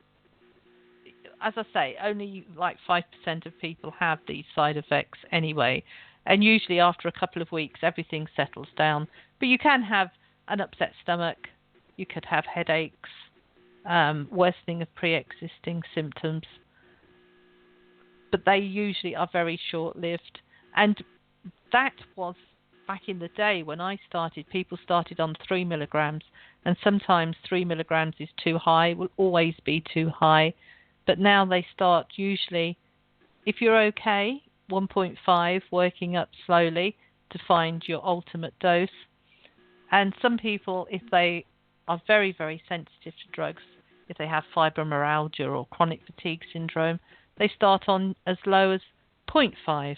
as I say, only like 5% of people have these side effects anyway. And usually after a couple of weeks, everything settles down. But you can have an upset stomach. You could have headaches, worsening of pre-existing symptoms. But they usually are very short-lived. And that was back in the day when I started. People started on 3 milligrams. And sometimes 3 milligrams is too high, will always be too high. But now they start usually, if you're okay, 1.5, working up slowly to find your ultimate dose. And some people, if they are very, very sensitive to drugs, if they have fibromyalgia or chronic fatigue syndrome, they start on as low as 0.5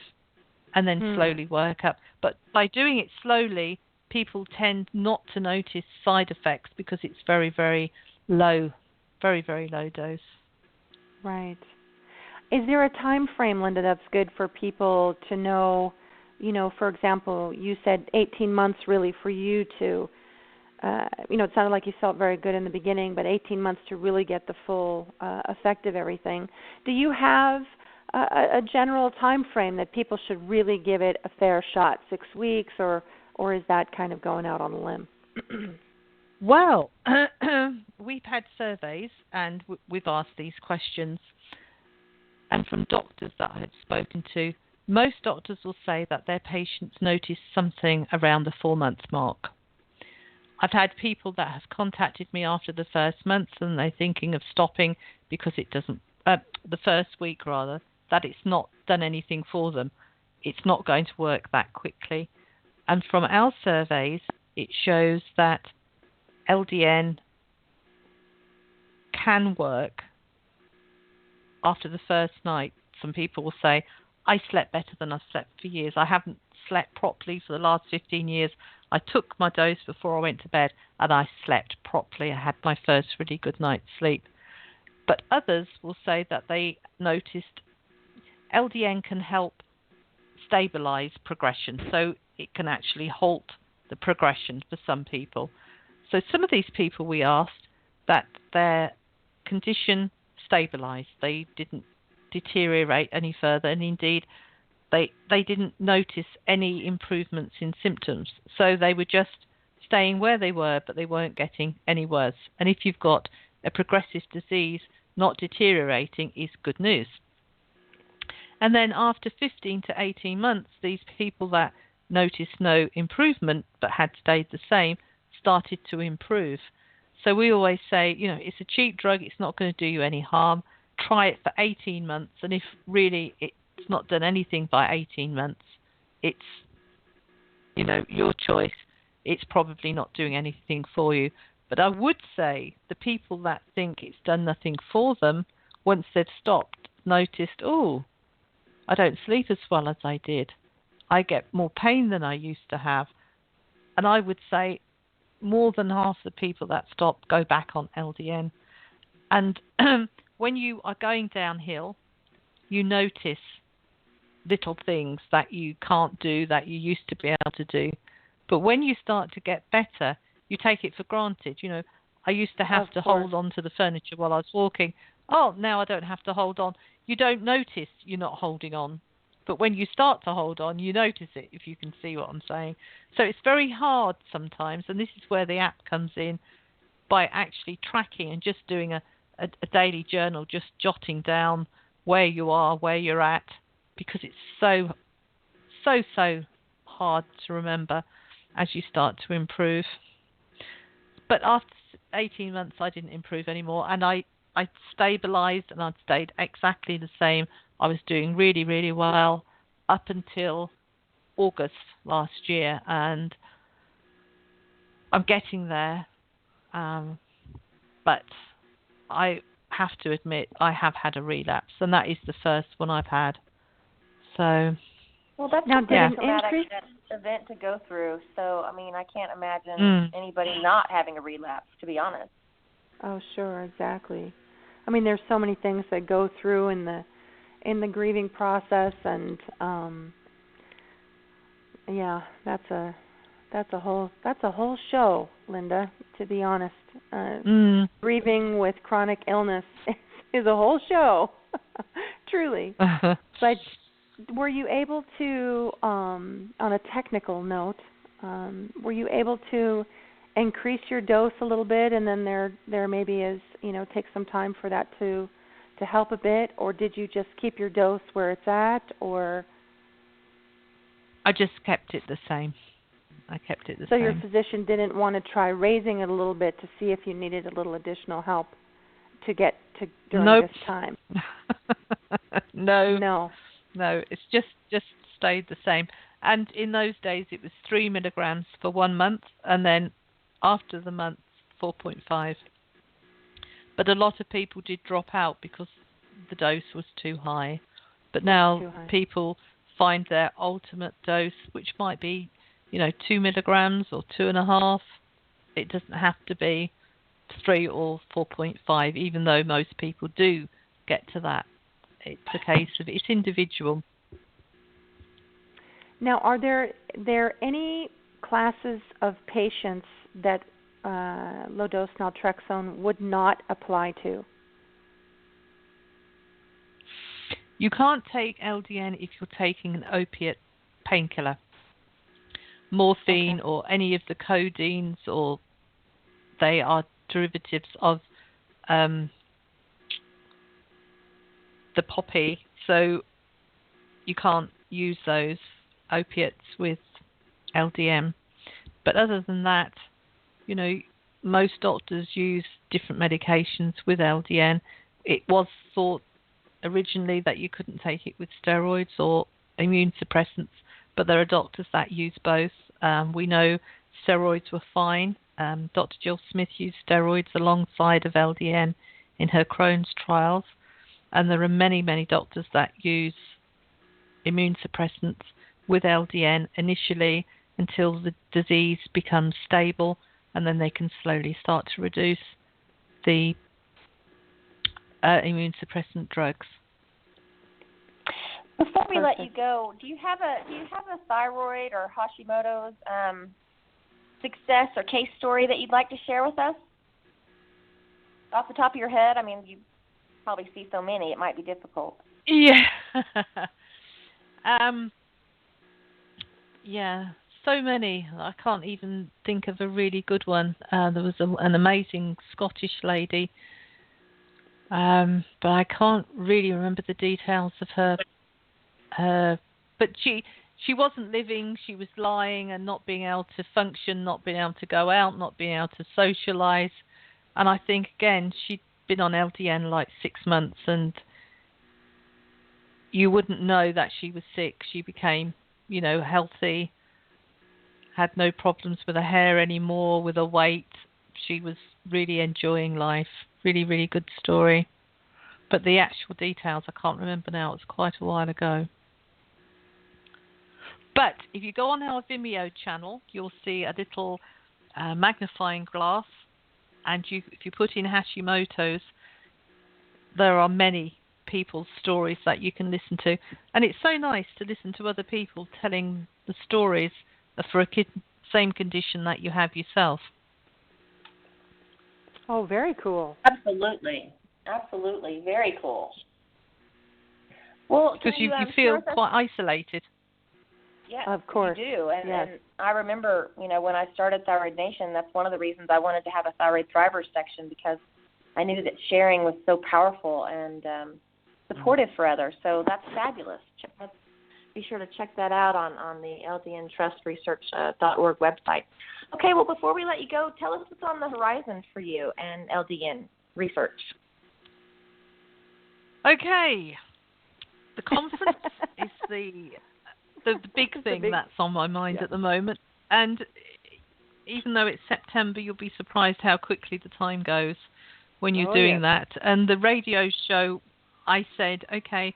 and then slowly work up. But by doing it slowly, people tend not to notice side effects because it's very, very low, very, very low dose. Right. Is there a time frame, Linda, that's good for people to know, for example, you said 18 months really for you to, it sounded like you felt very good in the beginning, but 18 months to really get the full effect of everything. Do you have a general time frame that people should really give it a fair shot, 6 weeks, or is that kind of going out on a limb? Well, we've had surveys and we've asked these questions, and from doctors that I had spoken to, most doctors will say that their patients notice something around the 4-month mark. I've had people that have contacted me after the first month and they're thinking of stopping because it doesn't, the first week rather, that it's not done anything for them. It's not going to work that quickly. And from our surveys, it shows that LDN can work after the first night. Some people will say, I slept better than I've slept for years. I haven't slept properly for the last 15 years. I took my dose before I went to bed and I slept properly. I had my first really good night's sleep. But others will say that they noticed LDN can help stabilize progression, so it can actually halt the progression for some people. So some of these people, we asked that their condition stabilized. They didn't deteriorate any further, and indeed they didn't notice any improvements in symptoms. So they were just staying where they were, but they weren't getting any worse. And if you've got a progressive disease, not deteriorating is good news. And then after 15 to 18 months, these people that noticed no improvement but had stayed the same started to improve. So we always say, it's a cheap drug, it's not going to do you any harm. Try it for 18 months, and if really it's not done anything by 18 months, it's, your choice. It's probably not doing anything for you. But I would say the people that think it's done nothing for them, once they've stopped, noticed, I don't sleep as well as I did. I get more pain than I used to have. And I would say more than half the people that stop go back on LDN. And when you are going downhill, you notice little things that you can't do that you used to be able to do. But when you start to get better, you take it for granted. I used to have to hold on to the furniture while I was walking. Now I don't have to hold on. You don't notice you're not holding on. But when you start to hold on, you notice it, if you can see what I'm saying. So it's very hard sometimes, and this is where the app comes in, by actually tracking and just doing a daily journal, just jotting down where you are, where you're at, because it's so hard to remember as you start to improve. But after 18 months, I didn't improve anymore, and I stabilized, and I'd stayed exactly the same. I was doing really, really well up until August last year, and I'm getting there. But I have to admit, I have had a relapse, and that is the first one I've had. So, well, that's now, a traumatic event to go through. So, I can't imagine anybody not having a relapse, to be honest. Oh, sure, exactly. There's so many things that go through in the grieving process, and that's a whole show, Linda. To be honest, grieving with chronic illness is a whole show, truly. But were you able to, on a technical note, were you able to increase your dose a little bit, and then there maybe is, take some time for that to help a bit, or did you just keep your dose where it's at, or? I just kept it the same. So your physician didn't want to try raising it a little bit to see if you needed a little additional help to get to during this time? No, it's just stayed the same. And in those days, it was 3 milligrams for 1 month, and then after the month, 4.5. But a lot of people did drop out because the dose was too high. But now people find their ultimate dose, which might be, 2 milligrams or 2.5. It doesn't have to be 3 or 4.5, even though most people do get to that. It's a case of it's individual. Now, are there any classes of patients that low-dose naltrexone would not apply to? You can't take LDN if you're taking an opiate painkiller, morphine, or any of the codeines, or they are derivatives of the poppy, so you can't use those opiates with LDN. But other than that, most doctors use different medications with LDN. It was thought originally that you couldn't take it with steroids or immune suppressants, but there are doctors that use both. We know steroids were fine. Dr. Jill Smith used steroids alongside of LDN in her Crohn's trials, and there are many, many doctors that use immune suppressants with LDN initially until the disease becomes stable, and then they can slowly start to reduce the immune suppressant drugs. Before we let you Perfect. go, do you have a thyroid or Hashimoto's success or case story that you'd like to share with us? Off the top of your head, I mean, you probably see so many, it might be difficult. Yeah. Yeah, so many. I can't even think of a really good one. There was an amazing Scottish lady, but I can't really remember the details of her. But she wasn't living. She was lying and not being able to function, not being able to go out, not being able to socialise. And I think again she'd been on LDN like 6 months, and you wouldn't know that she was sick. She became, healthy, had no problems with her hair anymore, with her weight. She was really enjoying life. Really, really good story. But the actual details I can't remember now. It was quite a while ago. But if you go on our Vimeo channel, you'll see a little magnifying glass. And if you put in Hashimoto's, there are many people's stories that you can listen to. And it's so nice to listen to other people telling the stories for a same condition that you have yourself. Oh, very cool. Absolutely. Very cool. Well, because you share feel with us? quite isolated. Yes, Of course. you do. And, yes. and I remember, when I started Thyroid Nation, that's one of the reasons I wanted to have a Thyroid Thrivers section, because I knew that sharing was so powerful and supportive for others. So that's fabulous. Be sure to check that out on the LDNTrustResearch.org website. Okay, well, before we let you go, tell us what's on the horizon for you and LDN research. Okay. The conference is the big thing that's on my mind at the moment. And even though it's September, you'll be surprised how quickly the time goes when you're doing that. And the radio show, I said, okay,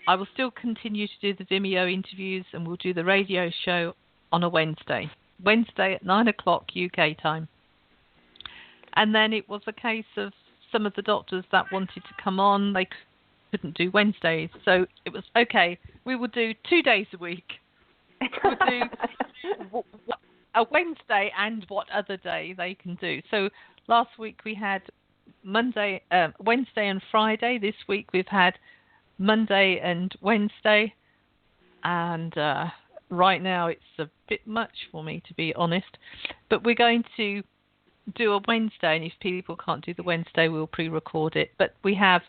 I will still continue to do the Vimeo interviews, and we'll do the radio show on a Wednesday at 9 o'clock UK time. And then it was a case of some of the doctors that wanted to come on, they couldn't do Wednesdays. So it was, okay, we will do 2 days a week. We'll do a Wednesday and what other day they can do. So last week we had Wednesday and Friday. This week we've had Monday and Wednesday. And right now it's a bit much for me, to be honest. But we're going to do a Wednesday, and if people can't do the Wednesday, we'll pre-record it. But we have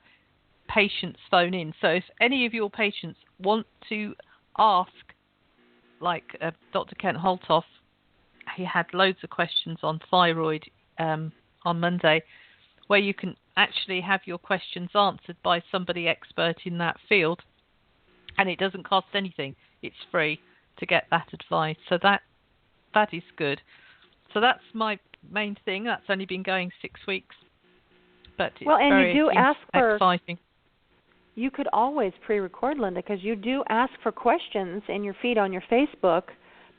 patients phone in. So if any of your patients want to ask, like Dr. Kent Holtoff, he had loads of questions on thyroid on Monday, where you can actually have your questions answered by somebody expert in that field, and it doesn't cost anything. It's free to get that advice. So that is good. So that's my main thing. That's only been going 6 weeks, but it's very you do ask for, exciting. You could always pre-record, Linda, because you do ask for questions in your feed on your Facebook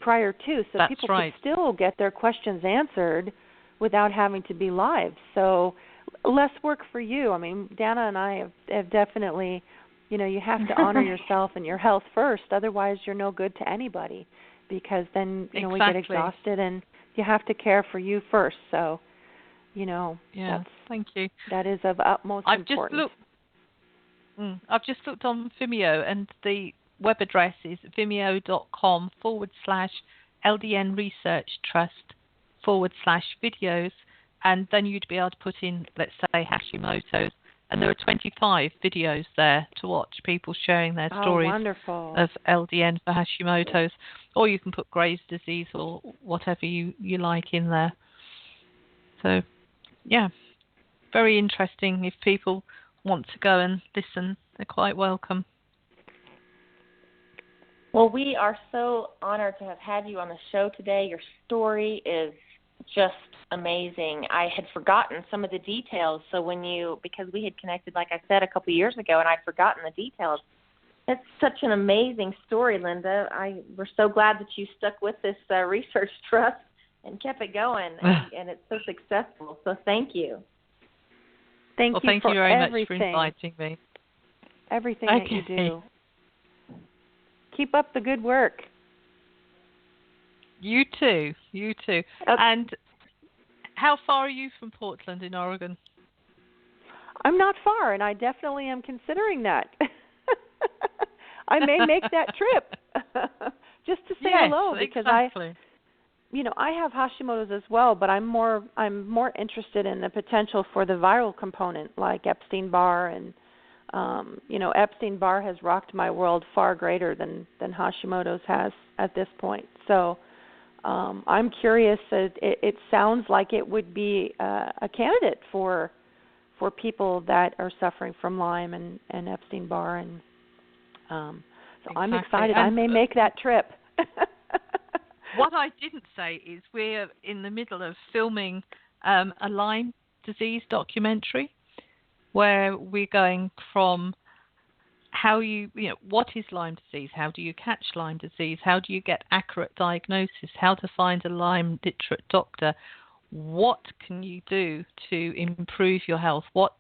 prior to, so that's people right. could still get their questions answered without having to be live. So less work for you. I mean, Dana and I have definitely, you have to honor yourself and your health first. Otherwise, you're no good to anybody, because then, we get exhausted, and you have to care for you first. So, thank you. That is of utmost importance. I've just looked on Vimeo, and the web address is vimeo.com/LDN Research Trust/videos, and then you'd be able to put in, let's say, Hashimoto's, and there are 25 videos there to watch, people sharing their stories of LDN for Hashimoto's, or you can put Graves' disease or whatever you like in there. So, yeah, very interesting. If people want to go and listen, they're quite welcome. Well, we are so honored to have had you on the show today. Your story is just amazing. I had forgotten some of the details, so because we had connected, like I said, a couple of years ago, and I'd forgotten the details. It's such an amazing story, Linda. We're so glad that you stuck with this research trust and kept it going, and it's so successful. So thank you. Thank you very everything. much for inviting me. everything that you do. Keep up the good work. You too. And how far are you from Portland in Oregon? I'm not far, and I definitely am considering that. I may make that trip just to say hello, because exactly. I have Hashimoto's as well, but I'm more interested in the potential for the viral component, like Epstein-Barr, and Epstein-Barr has rocked my world far greater than Hashimoto's has at this point. So I'm curious. It sounds like it would be a candidate for people that are suffering from Lyme and Epstein-Barr, and so exactly. I'm excited. I may make that trip. What I didn't say is we're in the middle of filming a Lyme disease documentary where we're going from what is Lyme disease, how do you catch Lyme disease, how do you get accurate diagnosis, how to find a Lyme literate doctor, what can you do to improve your health, what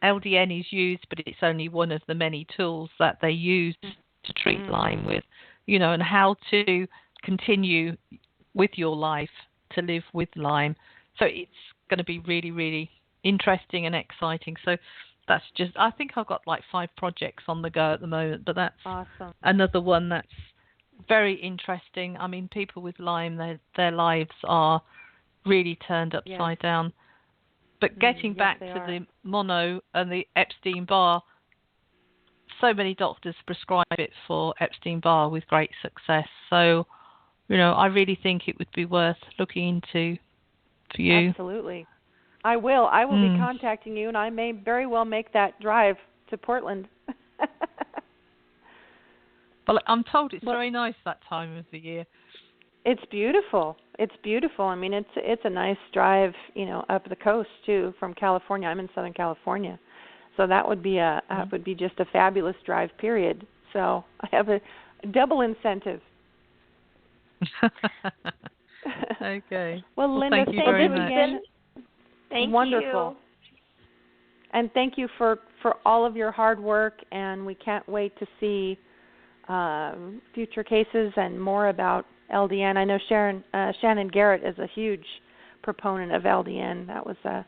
LDN is used, but it's only one of the many tools that they use to treat Lyme with, and how to continue with your life to live with Lyme. So it's going to be really, really interesting and exciting. So that's I think I've got like 5 projects on the go at the moment, but that's awesome. Another one that's very interesting. I mean, people with Lyme, their lives are really turned upside down. But getting back to the mono and the Epstein-Barr, so many doctors prescribe it for Epstein-Barr with great success. So, I really think it would be worth looking into for you. Absolutely. I will. I will be contacting you, and I may very well make that drive to Portland. Well, I'm told it's very nice that time of the year. It's beautiful. I mean, it's a nice drive, up the coast too from California. I'm in Southern California, so that would be just a fabulous drive. Period. So I have a double incentive. Okay. Well, Linda, thank you very much. Again. Thank Wonderful. you. And thank you for all of your hard work, and we can't wait to see future cases and more about LDN. I know Shannon Garrett is a huge proponent of LDN. That was a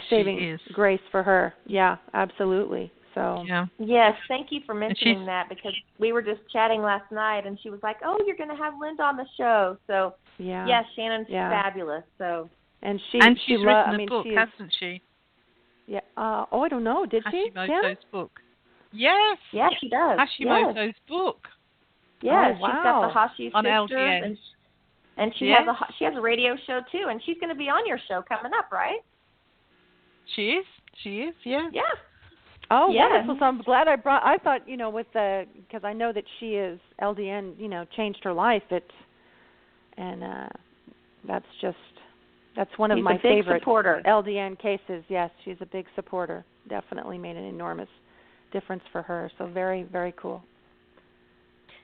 saving grace for her. Yeah, absolutely. So Yes, thank you for mentioning that, because we were just chatting last night, and she was like, "Oh, you're going to have Linda on the show." So yes, Shannon's fabulous. So she's written a book, hasn't she? Yeah. I don't know. Did she? Hashimoto's book. Yes. Yeah, she does. Hashimoto's book. Yeah, wow. She's got the Hashi on Sisters, LDN. and she has a radio show too, and she's going to be on your show coming up, right? She is. Yeah. Yeah. Oh, wonderful! So I'm glad I thought, because I know that she is LDN, changed her life. That's one of my favorite LDN cases. Yes, she's a big supporter. Definitely made an enormous difference for her. So very, very cool.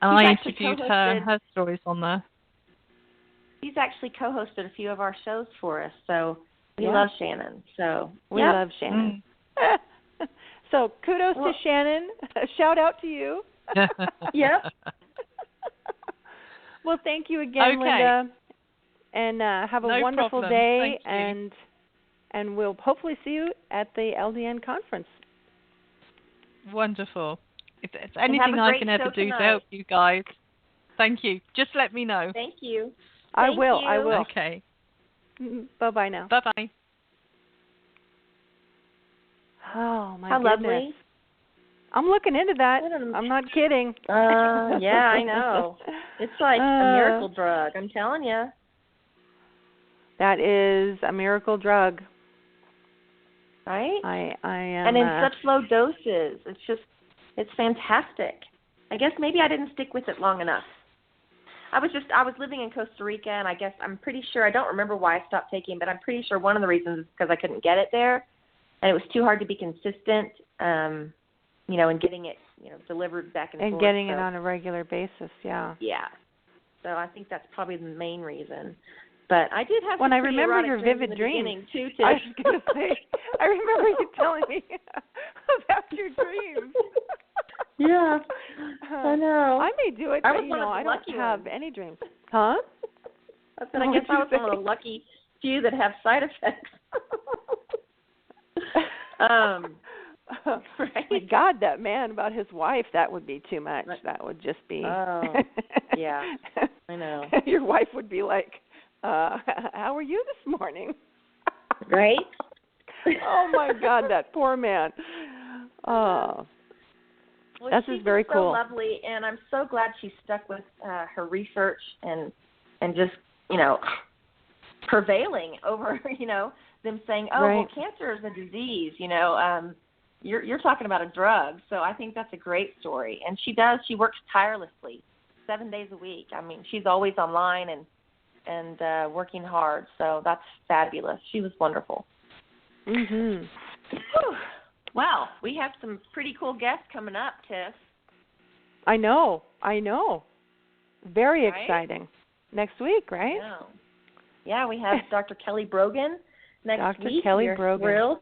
And I interviewed her and her stories on there. She's actually co-hosted a few of our shows for us, so we love Shannon. So we love Shannon. So kudos to Shannon. A shout out to you. Yep. Well, thank you again, Linda. And have a wonderful day. And we'll hopefully see you at the LDN conference. Wonderful. If there's anything I can ever do to help you guys, thank you. Just let me know. Thank you. I will. Okay. Bye-bye now. Bye-bye. Oh, my goodness. How lovely. I'm looking into that. I'm not kidding. Yeah, I know. It's like a miracle drug, I'm telling you. That is a miracle drug. Right? I am. And in such low doses. It's fantastic. I guess maybe I didn't stick with it long enough. I was living in Costa Rica, and I guess I'm pretty sure, I don't remember why I stopped taking, but I'm pretty sure one of the reasons is because I couldn't get it there, and it was too hard to be consistent, in getting it, delivered back and forth. And getting it on a regular basis, yeah. Yeah. So I think that's probably the main reason. But I did have some I pretty remember erotic your dreams vivid in the dreams. beginning, too, Tish. I was going to say, I remember you telling me about your dreams. Yeah, I know. I may do it, I but, was one of the I don't lucky have ones. any dreams. Huh? I said, I guess I was one of the lucky few that have side effects. Right? My God, that man about his wife, that would be too much. That would just be... Oh, yeah, I know. Your wife would be like, how are you this morning? Right? Oh, my God, that poor man. Oh, well, this is very so cool. Lovely, and I'm so glad she stuck with her research and just, prevailing over, them saying, oh, right. well, cancer is a disease, You're talking about a drug, so I think that's a great story. And she works tirelessly, 7 days a week. I mean, she's always online and working hard, so that's fabulous. She was wonderful. Mhm. Wow, we have some pretty cool guests coming up, Tiff. I know. Very right? exciting. Next week, right? Yeah, we have Dr. Kelly Brogan next week. Dr. Kelly Brogan. Thrilled.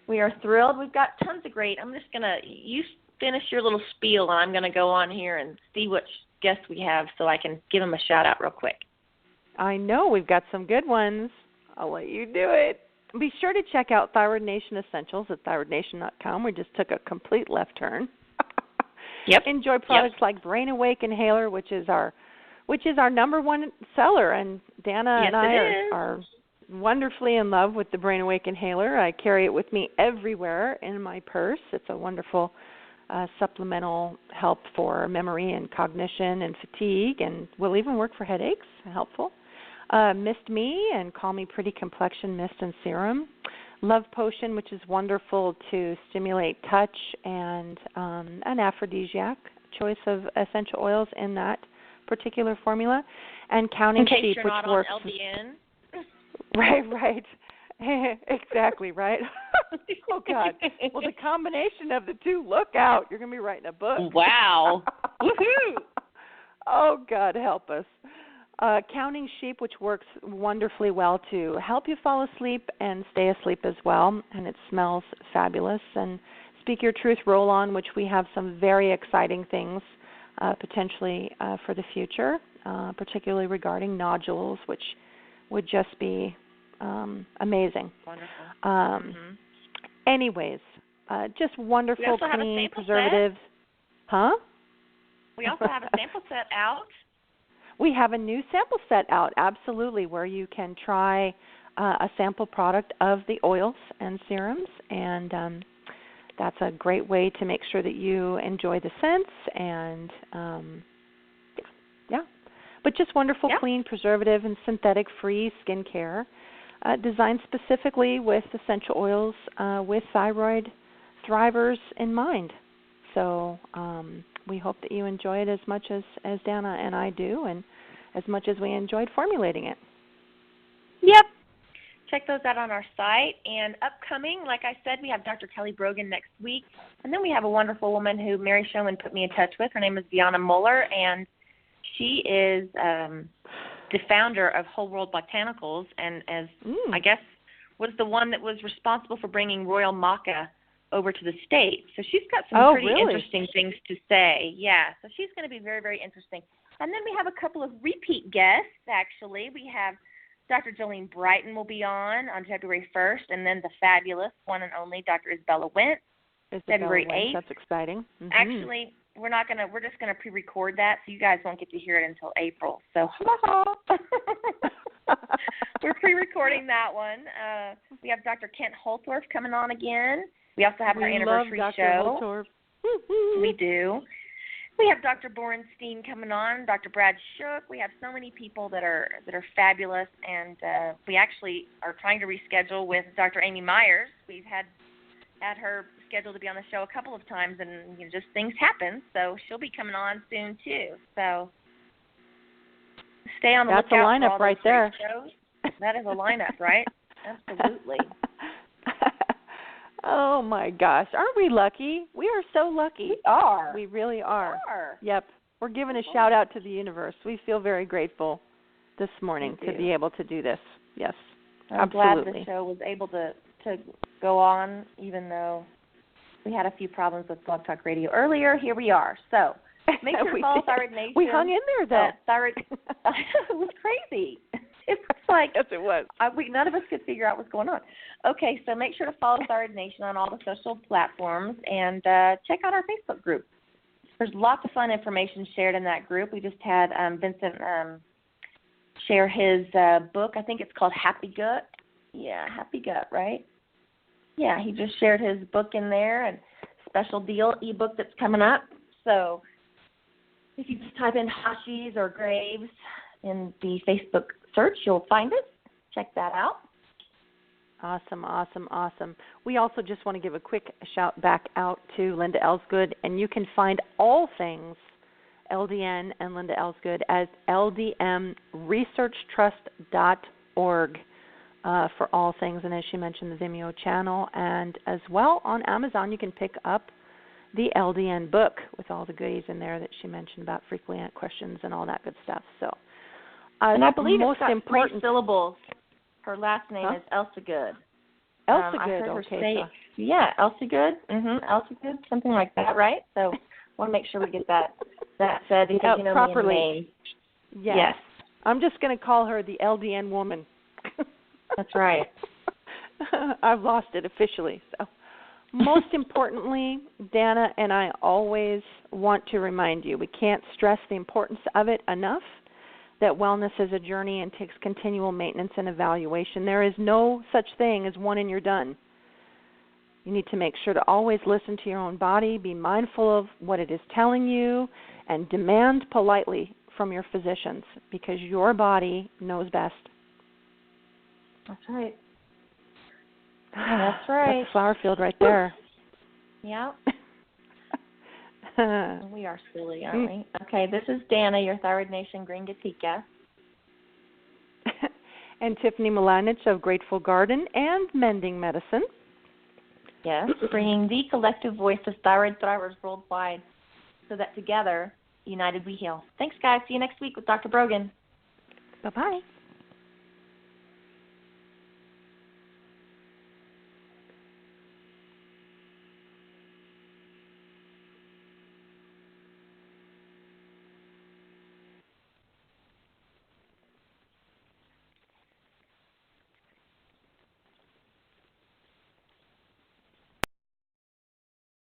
We are thrilled. We've got tons of great. I'm just going to, you finish your little spiel, and I'm going to go on here and see which guests we have so I can give them a shout-out real quick. I know. We've got some good ones. I'll let you do it. Be sure to check out Thyroid Nation Essentials at thyroidnation.com. We just took a complete left turn. Yep. Enjoy products like Brain Awake Inhaler, which is our number one seller, and Dana and I are wonderfully in love with the Brain Awake Inhaler. I carry it with me everywhere in my purse. It's a wonderful supplemental help for memory and cognition and fatigue, and will even work for headaches. Helpful. Mist Me and Call Me Pretty Complexion Mist and Serum. Love Potion, which is wonderful to stimulate touch, and an aphrodisiac choice of essential oils in that particular formula. And Counting Sheep, which works. In case you're not on LDN. Right. Exactly, right? Oh, God. Well, the combination of the two, look out. You're going to be writing a book. Wow. Woohoo! Oh, God, help us. Counting Sheep, which works wonderfully well to help you fall asleep and stay asleep as well, and it smells fabulous. And Speak Your Truth Roll-On, which we have some very exciting things potentially for the future, particularly regarding nodules, which would just be amazing. Wonderful. Anyways, just wonderful, clean preservatives. Huh? We also have a sample set out. We have a new sample set out, absolutely, where you can try a sample product of the oils and serums, and that's a great way to make sure that you enjoy the scents and, But just wonderful, clean, preservative, and synthetic-free skincare designed specifically with essential oils with thyroid thrivers in mind. So we hope that you enjoy it as much as Dana and I do, and as much as we enjoyed formulating it. Yep. Check those out on our site. And upcoming, like I said, we have Dr. Kelly Brogan next week. And then we have a wonderful woman who Mary Showman put me in touch with. Her name is Deanna Muller, and she is the founder of Whole World Botanicals, and I guess was the one that was responsible for bringing Royal Maca over to the States. So she's got some pretty interesting things to say. Yeah, so she's going to be very, very interesting. And then we have a couple of repeat guests, actually. We have Dr. Jolene Brighton will be on February 1st, and then the fabulous one and only Dr. Isabella Wentz, February 8th. That's exciting. Actually, we're just gonna pre-record that, so you guys won't get to hear it until April. So we're pre-recording that one. We have Dr. Kent Holtorf coming on again. We also have our anniversary show. Holtorf. We do. We have Dr. Borenstein coming on, Dr. Brad Shook. We have so many people that are fabulous, and we actually are trying to reschedule with Dr. Amy Myers. We've had her scheduled to be on the show a couple of times, and just things happen, so she'll be coming on soon too. So stay on the lookout for all those lineup right there. shows. That is a lineup, right? Absolutely. Oh, my gosh. Aren't we lucky? We are so lucky. We are. We really are. We are. Yep. We're giving a shout-out to the universe. We feel very grateful. this morning We to do. be able to do this. Yes, I'm absolutely. glad the show was able to go on, even though we had a few problems with Blog Talk Radio earlier. Here we are. So make sure to follow Thyroid Nation. We hung in there, though. Thyroid, it was crazy. It was like yes, it was. None of us could figure out what's going on. Okay, so make sure to follow Thyroid Nation on all the social platforms and check out our Facebook group. There's lots of fun information shared in that group. We just had Vincent share his book. I think it's called Happy Gut. Yeah, Happy Gut, right? Yeah, he just shared his book in there, and special deal ebook that's coming up. So if you just type in Hashis or Graves in the Facebook search, you'll find it. Check that out. Awesome, awesome, awesome. We also just want to give a quick shout back out to Linda Elsegood, and you can find all things LDN and Linda Elsegood as ldnresearchtrust.org for all things. And as she mentioned, the Vimeo channel, and as well on Amazon you can pick up the LDN book with all the goodies in there that she mentioned about frequently asked questions and all that good stuff. So, and I believe most it's got important 3 syllables. Her last name is Elsegood. Elsegood, okay. Yeah, Elsegood. Elsegood, something like that, right? So want to make sure we get that said because you know properly. Me and names. Yes. I'm just going to call her the LDN woman. That's right. I've lost it officially. So, most importantly, Dana and I always want to remind you, we can't stress the importance of it enough, that wellness is a journey and takes continual maintenance and evaluation. There is no such thing as one and you're done. You need to make sure to always listen to your own body, be mindful of what it is telling you, and demand politely from your physicians because your body knows best. That's right. That's right. That's a flower field right there. Yeah. We are silly, aren't we? Okay, this is Dana, your Thyroid Nation Green Gatika. And Tiffany Milanich of Grateful Garden and Mending Medicine. Yes, bringing the collective voice of thyroid thrivers worldwide so that together, united we heal. Thanks, guys. See you next week with Dr. Brogan. Bye-bye.